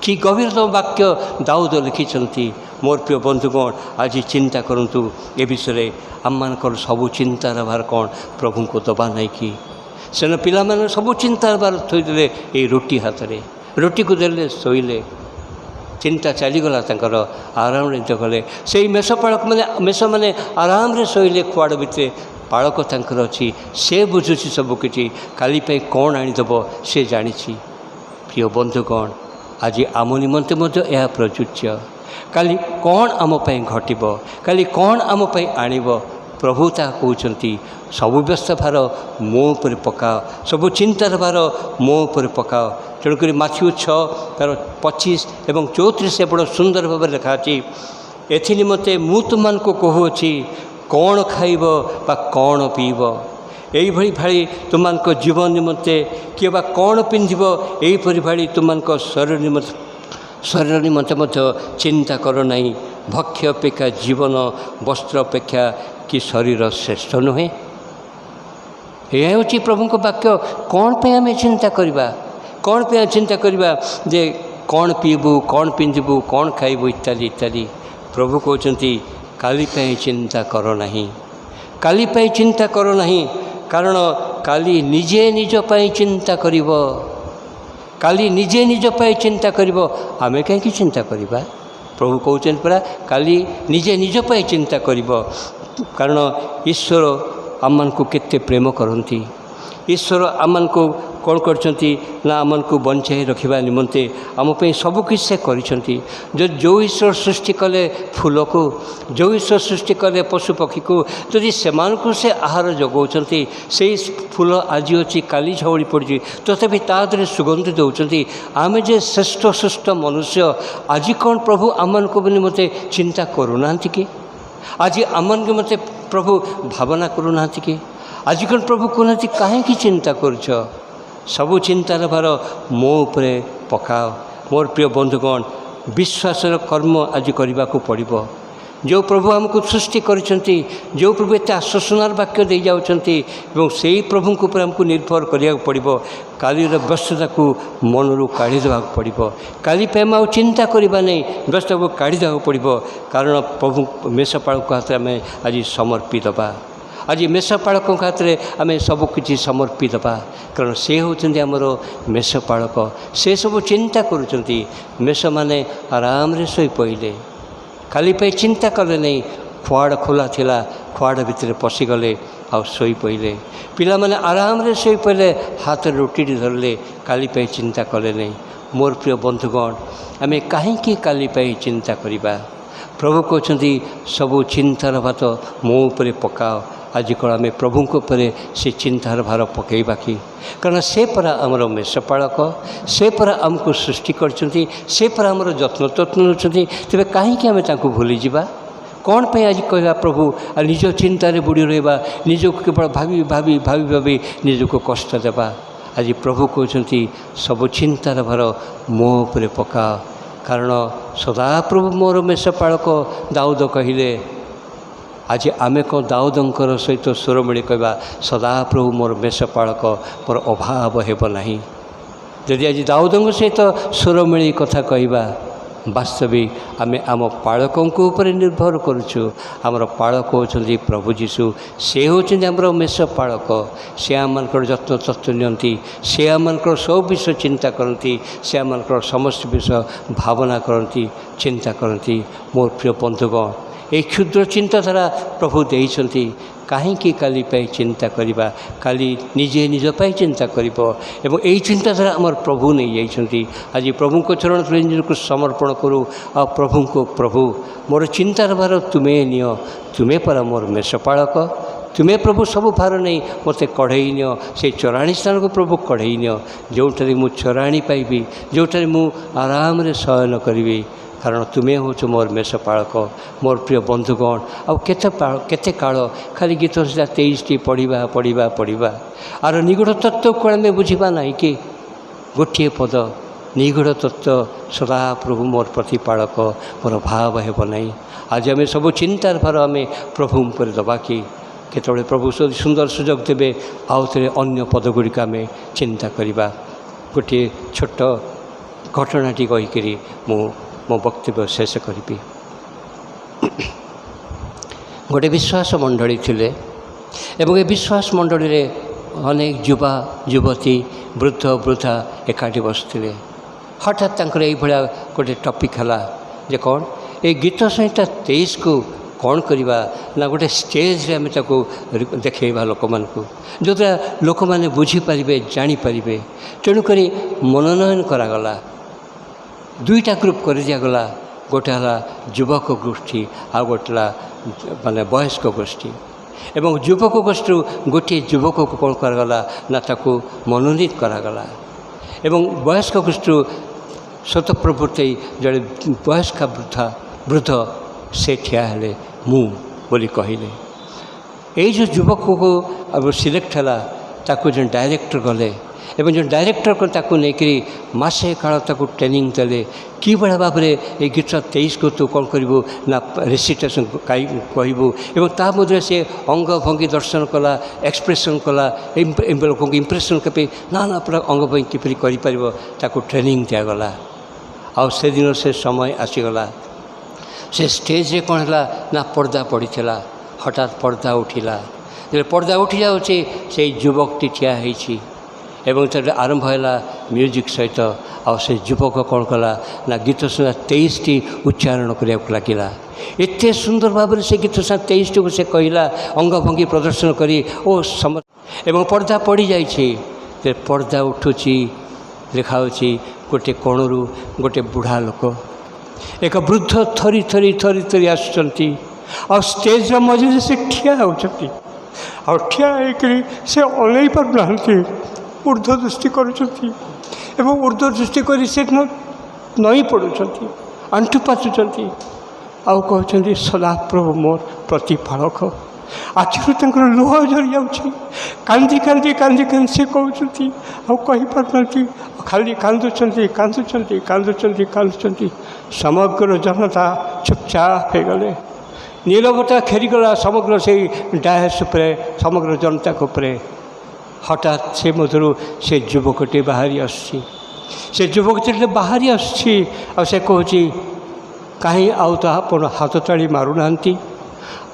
କି ଗଭୀରତମ ବାକ୍ୟ ଦାଉଦ ଲେଖିଛନ୍ତି। ମୋର ପ୍ରିୟ ବନ୍ଧୁଗଣ, ଆଜି ଚିନ୍ତା କରନ୍ତୁ ଏ ବିଷୟରେ। ଆମମାନଙ୍କର ସବୁ ଚିନ୍ତାର ଭାର କ'ଣ ପ୍ରଭୁଙ୍କୁ ଦେବା ନାହିଁ କି? ସେନ ପିଲାମାନେ ସବୁ ଚିନ୍ତାର ଭାର ଥୋଇଦେଲେ ଏଇ ରୁଟି ହାତରେ, ରୁଟିକୁ ଦେଲେ, ଶୋଇଲେ, ଚିନ୍ତା ଚାଲିଗଲା ତାଙ୍କର, ଆରାମରେ ଗଲେ। ସେଇ ମେଷମାନେ ଆରାମରେ ଶୋଇଲେ ଖୁଆଡ଼ ଭିତରେ। ପାଳକ ତାଙ୍କର ଅଛି, ସେ ବୁଝୁଛି ସବୁକିଛି, କାଲି ପାଇଁ କ'ଣ ଆଣିଦେବ ସେ ଜାଣିଛି। ପ୍ରିୟ ବନ୍ଧୁଗଣ, ଆଜି ଆମ ନିମନ୍ତେ ମଧ୍ୟ ଏହା ପ୍ରଯୁଜ୍ୟ। କାଲି କ'ଣ ଆମ ପାଇଁ ଘଟିବ, କାଲି କ'ଣ ଆମ ପାଇଁ ଆଣିବ, ପ୍ରଭୁ ତାହା କହୁଛନ୍ତି। ସବୁ ବ୍ୟସ୍ତ ଭାର ମୋ ଉପରେ ପକାଅ, ସବୁ ଚିନ୍ତାର ଭାର ମୋ ଉପରେ ପକାଅ। ତେଣୁକରି ମାଥିଉ 6:25 ଏବଂ 34 ବଡ଼ ସୁନ୍ଦର ଭାବରେ ଲେଖା ଅଛି, ଏଥି ନିମନ୍ତେ ମୁଁ ତୁମମାନଙ୍କୁ କହୁଅଛି, କ'ଣ ଖାଇବ ବା କ'ଣ ପିଇବ, ଏଇଭଳି ଭାଳି ତୁମମାନଙ୍କ ଜୀବନ ନିମନ୍ତେ, କିଏ ବା କ'ଣ ପିନ୍ଧିବ, ଏହିପରି ଭାଳି ତୁମମାନଙ୍କ ଶରୀର ନିମନ୍ତେ ମଧ୍ୟ ଚିନ୍ତା କର ନାହିଁ। ଭକ୍ଷ୍ୟ ଅପେକ୍ଷା ଜୀବନ, ବସ୍ତ୍ର ଅପେକ୍ଷା କି ଶରୀର ଶ୍ରେଷ୍ଠ ନୁହେଁ। ଏହା ହେଉଛି ପ୍ରଭୁଙ୍କ ବାକ୍ୟ। କ'ଣ ପାଇଁ ଆମେ ଚିନ୍ତା କରିବା? କ'ଣ ପାଇଁ ଚିନ୍ତା କରିବା ଯେ କ'ଣ ପିଇବୁ, କ'ଣ ପିନ୍ଧିବୁ, କ'ଣ ଖାଇବୁ ଇତ୍ୟାଦି ଇତ୍ୟାଦି। ପ୍ରଭୁ କହୁଛନ୍ତି, କାଲି ପାଇଁ ଚିନ୍ତା କର ନାହିଁ, କାଲି ପାଇଁ ଚିନ୍ତା କର ନାହିଁ, କାରଣ କାଲି ନିଜେ ନିଜ ପାଇଁ ଚିନ୍ତା କରିବ। କାଲି ନିଜେ ନିଜ ପାଇଁ ଚିନ୍ତା କରିବ, ଆମେ କାହିଁକି ଚିନ୍ତା କରିବା? ପ୍ରଭୁ କହୁଛନ୍ତି ପରା, କାଲି ନିଜେ ନିଜ ପାଇଁ ଚିନ୍ତା କରିବ। କାରଣ ଈଶ୍ୱର ଆମମାନଙ୍କୁ କେତେ ପ୍ରେମ କରନ୍ତି। ଈଶ୍ୱର ଆମମାନଙ୍କୁ କ'ଣ କରିଛନ୍ତି ନା ଆମମାନଙ୍କୁ ବଞ୍ଚାଇ ରଖିବା ନିମନ୍ତେ ଆମ ପାଇଁ ସବୁକିଛି ସେ କରିଛନ୍ତି। ଯେଉଁ ଈଶ୍ୱର ସୃଷ୍ଟି କଲେ ଫୁଲକୁ, ଯେଉଁ ଈଶ୍ୱର ସୃଷ୍ଟି କଲେ ପଶୁପକ୍ଷୀକୁ, ଯଦି ସେମାନଙ୍କୁ ସେ ଆହାର ଯୋଗାଉଛନ୍ତି, ସେଇ ଫୁଲ ଆଜି ଅଛି କାଲି ଝଡ଼ି ପଡ଼ିଛି, ତଥାପି ତା ଦେହରେ ସୁଗନ୍ଧ ଦେଉଛନ୍ତି। ଆମେ ଯେ ଶ୍ରେଷ୍ଠ ସୁସ୍ଥ ମନୁଷ୍ୟ, ଆଜି କ'ଣ ପ୍ରଭୁ ଆମମାନଙ୍କୁ ନିମନ୍ତେ ଚିନ୍ତା କରୁନାହାନ୍ତି କି? ଆଜି ଆମମାନଙ୍କୁ ନିମନ୍ତେ ପ୍ରଭୁ ଭାବନା କରୁନାହାନ୍ତି କି? ଆଜି କ'ଣ ପ୍ରଭୁ କହୁନାହାନ୍ତି କାହିଁକି ଚିନ୍ତା କରୁଛ? ସବୁ ଚିନ୍ତାର ଭାର ମୋ ଉପରେ ପକାଅ। ମୋର ପ୍ରିୟ ବନ୍ଧୁଗଣ, ବିଶ୍ୱାସର କର୍ମ ଆଜି କରିବାକୁ ପଡ଼ିବ। ଯେଉଁ ପ୍ରଭୁ ଆମକୁ ସୃଷ୍ଟି କରିଛନ୍ତି, ଯେଉଁ ପ୍ରଭୁ ଏତେ ଆଶ୍ୱାସନାର ବାକ୍ୟ ଦେଇଯାଉଛନ୍ତି, ଏବଂ ସେହି ପ୍ରଭୁଙ୍କ ଉପରେ ଆମକୁ ନିର୍ଭର କରିବାକୁ ପଡ଼ିବ। କାଲିର ବ୍ୟସ୍ତତାକୁ ମନରୁ କାଢ଼ି ଦେବାକୁ ପଡ଼ିବ। କାଲି ପାଇଁ ଆମେ ଆଉ ଚିନ୍ତା କରିବା ନାହିଁ, ବ୍ୟସ୍ତତାକୁ କାଢ଼ି ଦେବାକୁ ପଡ଼ିବ। କାରଣ ପ୍ରଭୁ ମେଷପାଳକ ହାତରେ ଆମେ ଆଜି ସମର୍ପି ଦେବା। ଆଜି ମେଷପାଳକଙ୍କ ହାତରେ ଆମେ ସବୁକିଛି ସମର୍ପି ଦେବା। କାରଣ ସେ ହେଉଛନ୍ତି ଆମର ମେଷପାଳକ। ସେସବୁ ଚିନ୍ତା କରୁଛନ୍ତି। ମେଷମାନେ ଆରାମରେ ଶୋଇପଡ଼ିଲେ, କାଲି ପାଇଁ ଚିନ୍ତା କଲେ ନାହିଁ। ଖୁଆଡ଼ ଖୋଲା ଥିଲା, ଖୁଆଡ଼ ଭିତରେ ପଶିଗଲେ ଆଉ ଶୋଇପଡ଼ିଲେ। ପିଲାମାନେ ଆରାମରେ ଶୋଇପଡ଼ିଲେ, ହାତରେ ରୁଟିଟି ଧରିଲେ, କାଲି ପାଇଁ ଚିନ୍ତା କଲେ ନାହିଁ। ମୋର ପ୍ରିୟ ବନ୍ଧୁଗଣ, ଆମେ କାହିଁକି କାଲି ପାଇଁ ଚିନ୍ତା କରିବା? ପ୍ରଭୁ କହୁଛନ୍ତି ସବୁ ଚିନ୍ତାର ଭାତ ମୋ ଉପରେ ପକାଅ। ଆଜି କ'ଣ ଆମେ ପ୍ରଭୁଙ୍କ ଉପରେ ସେ ଚିନ୍ତାର ଭାର ପକାଇବା କି? କାରଣ ସେ ପରା ଆମର ମେଷପାଳକ, ସେ ପରା ଆମକୁ ସୃଷ୍ଟି କରିଛନ୍ତି, ସେ ପରା ଆମର ଯତ୍ନ ନେଉଛନ୍ତି। ତେବେ କାହିଁକି ଆମେ ତାଙ୍କୁ ଭୁଲିଯିବା? କ'ଣ ପାଇଁ ଆଜି କହିବା ପ୍ରଭୁ ଆଉ ନିଜ ଚିନ୍ତାରେ ବୁଡ଼ି ରହିବା, ନିଜକୁ କେବଳ ଭାବି ଭାବି ଭାବି ଭାବି ନିଜକୁ କଷ୍ଟ ଦେବା? ଆଜି ପ୍ରଭୁ କହୁଛନ୍ତି ସବୁ ଚିନ୍ତାର ଭାର ମୋ ଉପରେ ପକାଅ। କାରଣ ସଦାପ୍ରଭୁ ମୋର ମେଷପାଳକ, ଦାଉଦ କହିଲେ। ଆଜି ଆମେ କ'ଣ ଦାଉଦଙ୍କର ସହିତ ସ୍ୱର ମିଳି କହିବା, ସଦାପ୍ରଭୁ ମୋର ମେଷପାଳକ, ମୋର ଅଭାବ ହେବ ନାହିଁ? ଯଦି ଆଜି ଦାଉଦଙ୍କ ସହିତ ସ୍ୱର ମିଳି କଥା କହିବା, ବାସ୍ତବିକ ଆମେ ଆମ ପାଳକଙ୍କ ଉପରେ ନିର୍ଭର କରୁଛୁ। ଆମର ପାଳକ ହେଉଛନ୍ତି ପ୍ରଭୁ ଯୀଶୁ। ସେ ହେଉଛନ୍ତି ଆମର ମେଷପାଳକ। ସେ ଆମମାନଙ୍କର ଯତ୍ନ ତତ୍ତ୍ୱ ନିଅନ୍ତି, ସେ ଆମମାନଙ୍କର ସବୁ ବିଷୟ ଚିନ୍ତା କରନ୍ତି, ସେ ଆମମାନଙ୍କର ସମସ୍ତ ବିଷୟ ଭାବନା କରନ୍ତି, ଚିନ୍ତା କରନ୍ତି। ମୋର ପ୍ରିୟ ବନ୍ଧୁଗଣ, এই ক্ষুদ্র চিন্ତାଧାରା ପ୍ରଭୁ ଦେଇଛନ୍ତି। କାହିଁକି କାଲି ପାଇଁ ଚିନ୍ତା କରିବା? କାଲି ନିଜେ ନିଜ ପାଇଁ ଚିନ୍ତା କରିବ। ଏବଂ ଏହି ଚିନ୍ତାଧାରା ଆମର ପ୍ରଭୁ ନେଇଯାଇଛନ୍ତି। ଆଜି ପ୍ରଭୁଙ୍କ ଚରଣ ତଳେ ନିଜକୁ ସମର୍ପଣ କରୁ। ଆଉ ପ୍ରଭୁଙ୍କୁ, ପ୍ରଭୁ ମୋର ଚିନ୍ତାର ଭାର ତୁମେ ନିଅ, ତୁମେ ପରା ମୋର ମେଷପାଳକ। ତୁମେ ପ୍ରଭୁ ସବୁ ଭାର ନେଇ ମୋତେ କଢ଼େଇ ନିଅ, ସେଇ ଚରାଣୀ ସ୍ଥାନକୁ ପ୍ରଭୁ କଢ଼େଇ ନିଅ, ଯେଉଁଠାରେ ମୁଁ ଚରାଣୀ ପାଇବି, ଯେଉଁଠାରେ ମୁଁ ଆରାମରେ ଶୟନ କରିବି। କାରଣ ତୁମେ ହେଉଛ ମୋର ମେଷପାଳକ। ମୋର ପ୍ରିୟ ବନ୍ଧୁଗଣ, ଆଉ କେତେ କାଳ ଖାଲି ଗୀତ 23ଟି ପଢ଼ିବା ପଢ଼ିବା ପଢ଼ିବା, ଆର ନିଗୁଢ଼ ତତ୍ତ୍ୱ କ'ଣ ଆମେ ବୁଝିବା ନାହିଁ କି? ଗୋଟିଏ ପଦ, ନିଗୁଢ଼ ତତ୍ତ୍ୱ, ସଦାପ୍ରଭୁ ମୋର ପ୍ରତିପାଳକ, ମୋର ଭାବ ହେବ ନାହିଁ। ଆଜି ଆମେ ସବୁ ଚିନ୍ତାର ଭାର ଆମେ ପ୍ରଭୁ ଉପରେ ଦେବା କି? କେତେବେଳେ ପ୍ରଭୁ ସୁନ୍ଦର ସୁଯୋଗ ଦେବେ, ଆଉ ଥରେ ଅନ୍ୟ ପଦଗୁଡ଼ିକ ଆମେ ଚିନ୍ତା କରିବା। ଗୋଟିଏ ଛୋଟ ଘଟଣାଟି କହିକରି ମୁଁ ମୋ ବକ୍ତବ୍ୟ ଶେଷ କରିବି। ଗୋଟେ ବିଶ୍ୱାସ ମଣ୍ଡଳୀ ଥିଲେ ଏବଂ ଏ ବିଶ୍ୱାସ ମଣ୍ଡଳୀରେ ଅନେକ ଯୁବା ଯୁବତୀ, ବୃଦ୍ଧ ବୃଦ୍ଧା ଏକାଠି ବସିଥିଲେ। ହଠାତ୍ ତାଙ୍କର ଏଇଭଳିଆ ଗୋଟେ ଟପିକ୍ ହେଲା ଯେ କ'ଣ, ଏଇ ଗୀତ ସଂହିତା 23କୁ କ'ଣ କରିବା ନା ଗୋଟେ ଷ୍ଟେଜ୍ରେ ଆମେ ତାକୁ ଦେଖାଇବା ଲୋକମାନଙ୍କୁ, ଯେଉଁଦ୍ୱାରା ଲୋକମାନେ ବୁଝିପାରିବେ, ଜାଣିପାରିବେ। ତେଣୁକରି ମନୋନୟନ କରାଗଲା। ଦୁଇଟା ଗ୍ରୁପ୍ କରିଦିଆଗଲା। ଗୋଟେ ହେଲା ଯୁବକ ଗୋଷ୍ଠୀ, ଆଉ ଗୋଟେ ହେଲା ମାନେ ବୟସ୍କ ଗୋଷ୍ଠୀ। ଏବଂ ଯୁବକ ଗୋଷ୍ଠୀରୁ ଗୋଟିଏ ଯୁବକକୁ କ'ଣ କରାଗଲା ନା ତାକୁ ମନୋନୀତ କରାଗଲା। ଏବଂ ବୟସ୍କ ଗୋଷ୍ଠୀରୁ ସ୍ୱତଃପ୍ରବୃତ୍ତି ଜଣେ ବୟସ୍କ ବୃଦ୍ଧ ସେ ଠିଆ ହେଲେ, ମୁଁ ବୋଲି କହିଲେ। ଏଇ ଯେଉଁ ଯୁବକକୁ ସିଲେକ୍ଟ ହେଲା, ତାକୁ ଜଣେ ଡାଇରେକ୍ଟର ଗଲେ ଏବଂ ଜଣେ ଡାଇରେକ୍ଟର ତାକୁ ନେଇକରି ମାସେ କାଳ ତାକୁ ଟ୍ରେନିଂ ଦେଲେ। କିଭଳି ଭାବରେ ଏଇ ଗୀତ 23କୁ ତୁ କ'ଣ କରିବୁ ନା ରେସିଟେସନ୍ କହିବୁ, ଏବଂ ତା ମଧ୍ୟରେ ସେ ଅଙ୍ଗ ଭଙ୍ଗୀ ଦର୍ଶନ କଲା, ଏକ୍ସପ୍ରେସନ୍ କଲା, ଲୋକଙ୍କୁ ଇମ୍ପ୍ରେସନ୍ କରି ନା ପୁରା ଅଙ୍ଗ ଭଙ୍ଗୀ କିପରି କରିପାରିବ ତାକୁ ଟ୍ରେନିଂ ଦିଆଗଲା। ଆଉ ସେଦିନ ସେ ସମୟ ଆସିଗଲା। से स्टेज रे कौन है ना पर्दा पड़ी हठात पर्दा उठिला जो पर्दा उठी जाऊँचे से युवकटी ठिया होती एवं आरंभ है म्यूजिक सहित आ से युवक कौन कला ना गीत सुना 23टी उच्चारण करने लगिला एत सुंदर भाव से गीत सुना 23टी को से कहला अंग भंगी प्रदर्शन करी ओ सम एवं पर्दा पड़ जाए पर्दा उठुची देखाऊँगी गोटे कोणरू गोटे बुढ़ा लोक एक वृद्ध थरी थरी थरी थरी आसुँच और स्टेज मझे से ठिया होती और ठिया से अल पार ऊर्ध्व दृष्टि करुँच ऊर्ध्व दृष्टि कर नई पड़ुंट आंठु पाचुंट आउ कहते सदाप्रभु मोर प्रतिपालक आखिर लुह झरी जाऊँगी कांदी कांदी कांदी कांदी से कहते आईपार खाली कांदुंट कांदुंट कांदुंट कांदुंट समग्र जनता चुपचाप हो गले नीरवता खेरीगला समग्र से डायस उपरे समग्र जनता उपरे हठात से मधुर से युवकटी बाहरी आसी से युवकटी बाहरी आसी से कहूँ कहीं आउ तो आप हाथ ताड़ी मारूना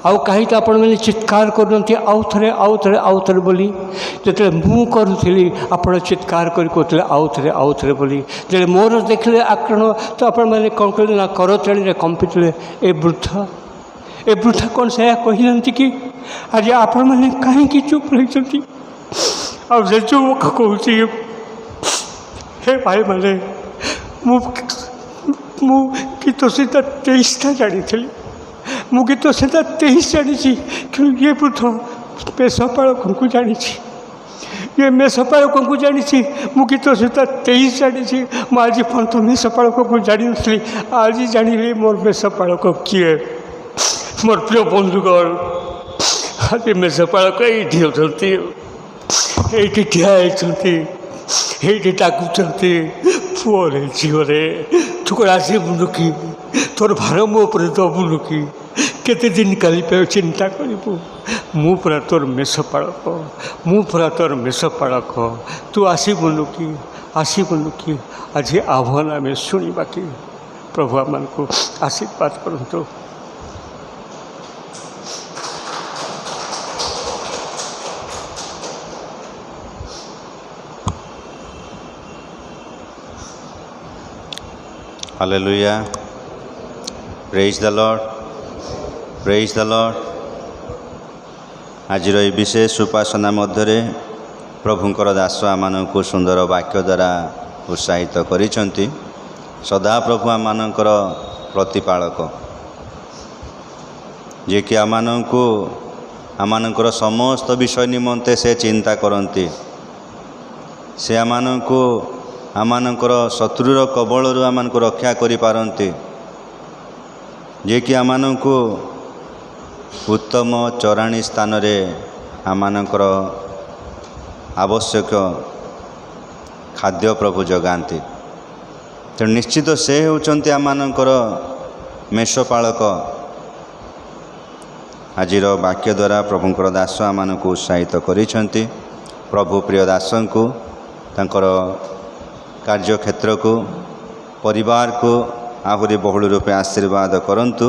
आउ कहीं तो आपण मैंने चित्कार करते आउ थे आउ थे आउ थे बोली जो मु करूली आप चित्कार कर आउ थे बोली जो मोर देखले आक्रमण तो आपण मैंने कौन कले ना करताड़ी कंपिले ए वृद्धा कौन से कहना कि आज आपण मैंने कहीं चुप रही से युवक कहूँ हे भाई मैंने मु गीत सीधा 23टा जानी मु गीत सीधा 23 जानी कि ये वृद्ध मेषपालक को जानी ये मेषपालक को जानी मु गीत सीधा 23 जानी मुझे पर्यंत मेषपालक को जानी नी आज जानी मोर मेषपालक किए मोर प्रिय बंधुगण आज मेषपालक ये ठिया होती डाकुंट पुअरे झीरे तू कौन आसबुन कि तोर भार मो पर दबुन कि केते दिन काली पे चिंता करू मु पूरा तोर मेषपालक मु पूरा तोर मेषपालक तू आसबुन कि आज आह्वान आम शुणा कि प्रभु आम को आशीर्वाद करूँ। Hallelujah praise the Lord praise the Lord आज विशेष उपासना मध्य प्रभुंकर दास आम को सुंदर वाक्य द्वारा उत्साहित करिसेंती सदा प्रभु आमनकर प्रतिपालक जे कि आमनकर समस्त विषय निमंते से चिंता करती से आमनको आमनकर शत्रुर कबलरू आमको रक्षा करिपारन्ति जे कि आमको उत्तम चराणी स्थान रे आमनकर आवश्यक खाद्य प्रभु जगाती तो निश्चित से होचंती आमनकर मेषपालक आजिर वाक्य द्वारा प्रभुंकर दास आमको उत्साहित करिसेंती प्रभु प्रिय दास को तांकर कार्यक्षेत्र को परिवार को आहरी बहुल रूपे आशीर्वाद करंतु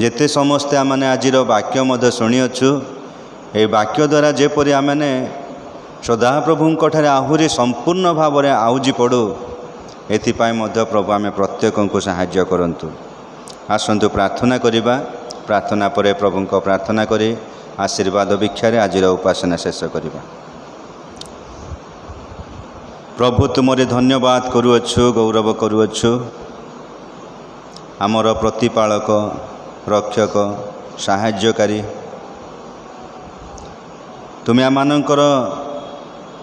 जेते समस्ते आमने आजिर वाक्य मध्य शुणिअछु ए वाक्य द्वारा जेपरि आमने सदा प्रभुंक ठारे आहुरी संपूर्ण भाव में आउजी पड़ू एथिपाई मध्य प्रभु आमे प्रत्येक को साहाय्य करंतु। आसंतु प्रार्थना करिबा प्रार्थना परे प्रभुंक प्रार्थना करी आशीर्वाद भिक्षारे आजिर उपासना शेष करिबा। प्रभु तुमरे धन्यवाद करुअछु गौरव करुअछु आमर प्रतिपालक रक्षक साहाय्यकारी तुम्हें आमनकर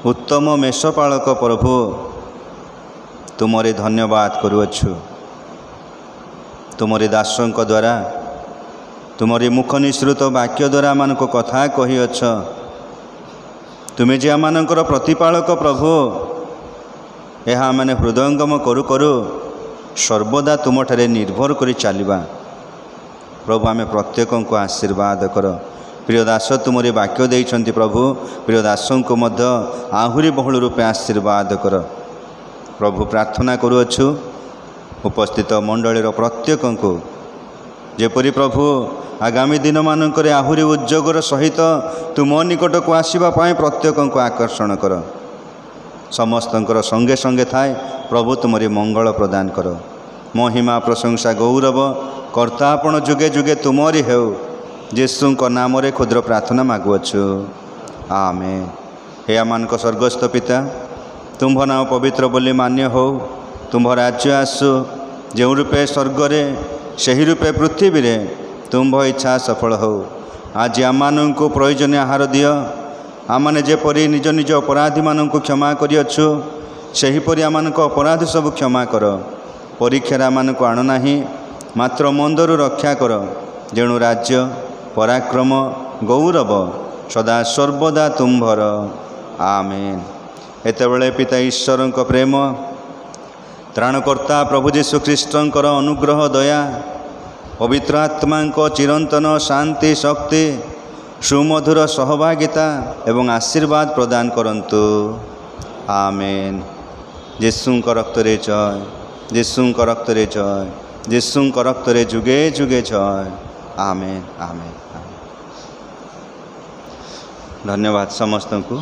उत्तम मेषपालक प्रभु तुमरे धन्यवाद करुअछु तुमरे दासों द्वारा तुमरी मुख निसृत वाक्य द्वारा आम को कथा कहीअछ तुम्हें जे आमनकर प्रतिपालक प्रभु यह मैंने हृदयंगम करू करू सर्वदा तुम ठारे निर्भर करी चलवा प्रभु आमे प्रत्येक को आशीर्वाद कर प्रिय दास तुमरे वाक्य देइछन्ति प्रभु प्रिय दासों को मध्य आहुरी बहुल रूपे आशीर्वाद कर प्रभु प्रार्थना करुअछु उपस्थित मंडलीर प्रत्येक को ଯେପରି ପ୍ରଭୁ ଆଗାମୀ ଦିନମାନଙ୍କରେ ଆହୁରି ଉଦ୍ଯୋଗର ସହିତ ତୁମ ନିକଟକୁ ଆସିବା ପାଇଁ ପ୍ରତ୍ୟେକଙ୍କୁ ଆକର୍ଷଣ କର। ସମସ୍ତଙ୍କର ସଙ୍ଗେ ସଙ୍ଗେ ଥାଏ ପ୍ରଭୁ ତୁମରି ମଙ୍ଗଳ ପ୍ରଦାନ କର। ମହିମା ପ୍ରଶଂସା ଗୌରବ କର୍ତ୍ତା ଆପଣ ଯୁଗେ ଯୁଗେ ତୁମରି ହେଉ। ଯୀଶୁଙ୍କ ନାମରେ କ୍ଷୁଦ୍ର ପ୍ରାର୍ଥନା ମାଗୁଅଛୁ, ଆମେନ୍। ହେ ଆମମାନଙ୍କ ସ୍ୱର୍ଗସ୍ଥ ପିତା, ତୁମ୍ଭ ନାମ ପବିତ୍ର ବୋଲି ମାନ୍ୟ ହେଉ। ତୁମ୍ଭ ରାଜ୍ୟ ଆସୁ, ଯେଉଁ ରୂପେ ସ୍ୱର୍ଗରେ ସେହି ରୂପେ ପୃଥିବୀରେ ତୁମ୍ଭ ଇଚ୍ଛା ସଫଳ ହେଉ। ଆଜି ଆମମାନଙ୍କୁ ପ୍ରয়োଜନୀୟ ଆହାର ଦିଅ। ଆମମାନେ ଯେପରି ନିଜ ନିଜ ଅପରାଧୀମାନଙ୍କୁ କ୍ଷମା କରିଅଛୁ, ସେହିପରି ଆମମାନଙ୍କ ଅପରାଧ ସବୁ କ୍ଷମା କର। ପରୀକ୍ଷାରେ ଆମମାନଙ୍କୁ ଆଣ ନାହିଁ, ମାତ୍ର ମନ୍ଦରୁ ରକ୍ଷା କର। ଯେଣୁ ରାଜ୍ୟ, ପରାକ୍ରମ, ଗୌରବ ସଦା ସର୍ବଦା ତୁମ୍ଭର, ଆମେନ୍। ଏତେବେଳେ ପିତା ଈଶ୍ୱରଙ୍କ ପ୍ରେମ, ତ୍ରାଣକର୍ତ୍ତା ପ୍ରଭୁ ଯୀଶୁଖ୍ରୀଷ୍ଟଙ୍କର ଅନୁଗ୍ରହ, ଦୟା, ପବିତ୍ର ଆତ୍ମାଙ୍କ ଚିରନ୍ତନ ଶାନ୍ତି, ଶକ୍ତି, ସୁମଧୁର ସହଭାଗିତା ଏବଂ ଆଶୀର୍ବାଦ ପ୍ରଦାନ କରନ୍ତୁ, ଆମେନ୍। ଯୀଶୁଙ୍କ ରକ୍ତରେ ଜୟ, ଯୀଶୁଙ୍କ ରକ୍ତରେ ଜୟ, ଯୀଶୁଙ୍କ ରକ୍ତରେ ଯୁଗେ ଯୁଗେ ଜୟ, ଆମେନ୍, ଆମେନ୍। ଧନ୍ୟବାଦ ସମସ୍ତଙ୍କୁ।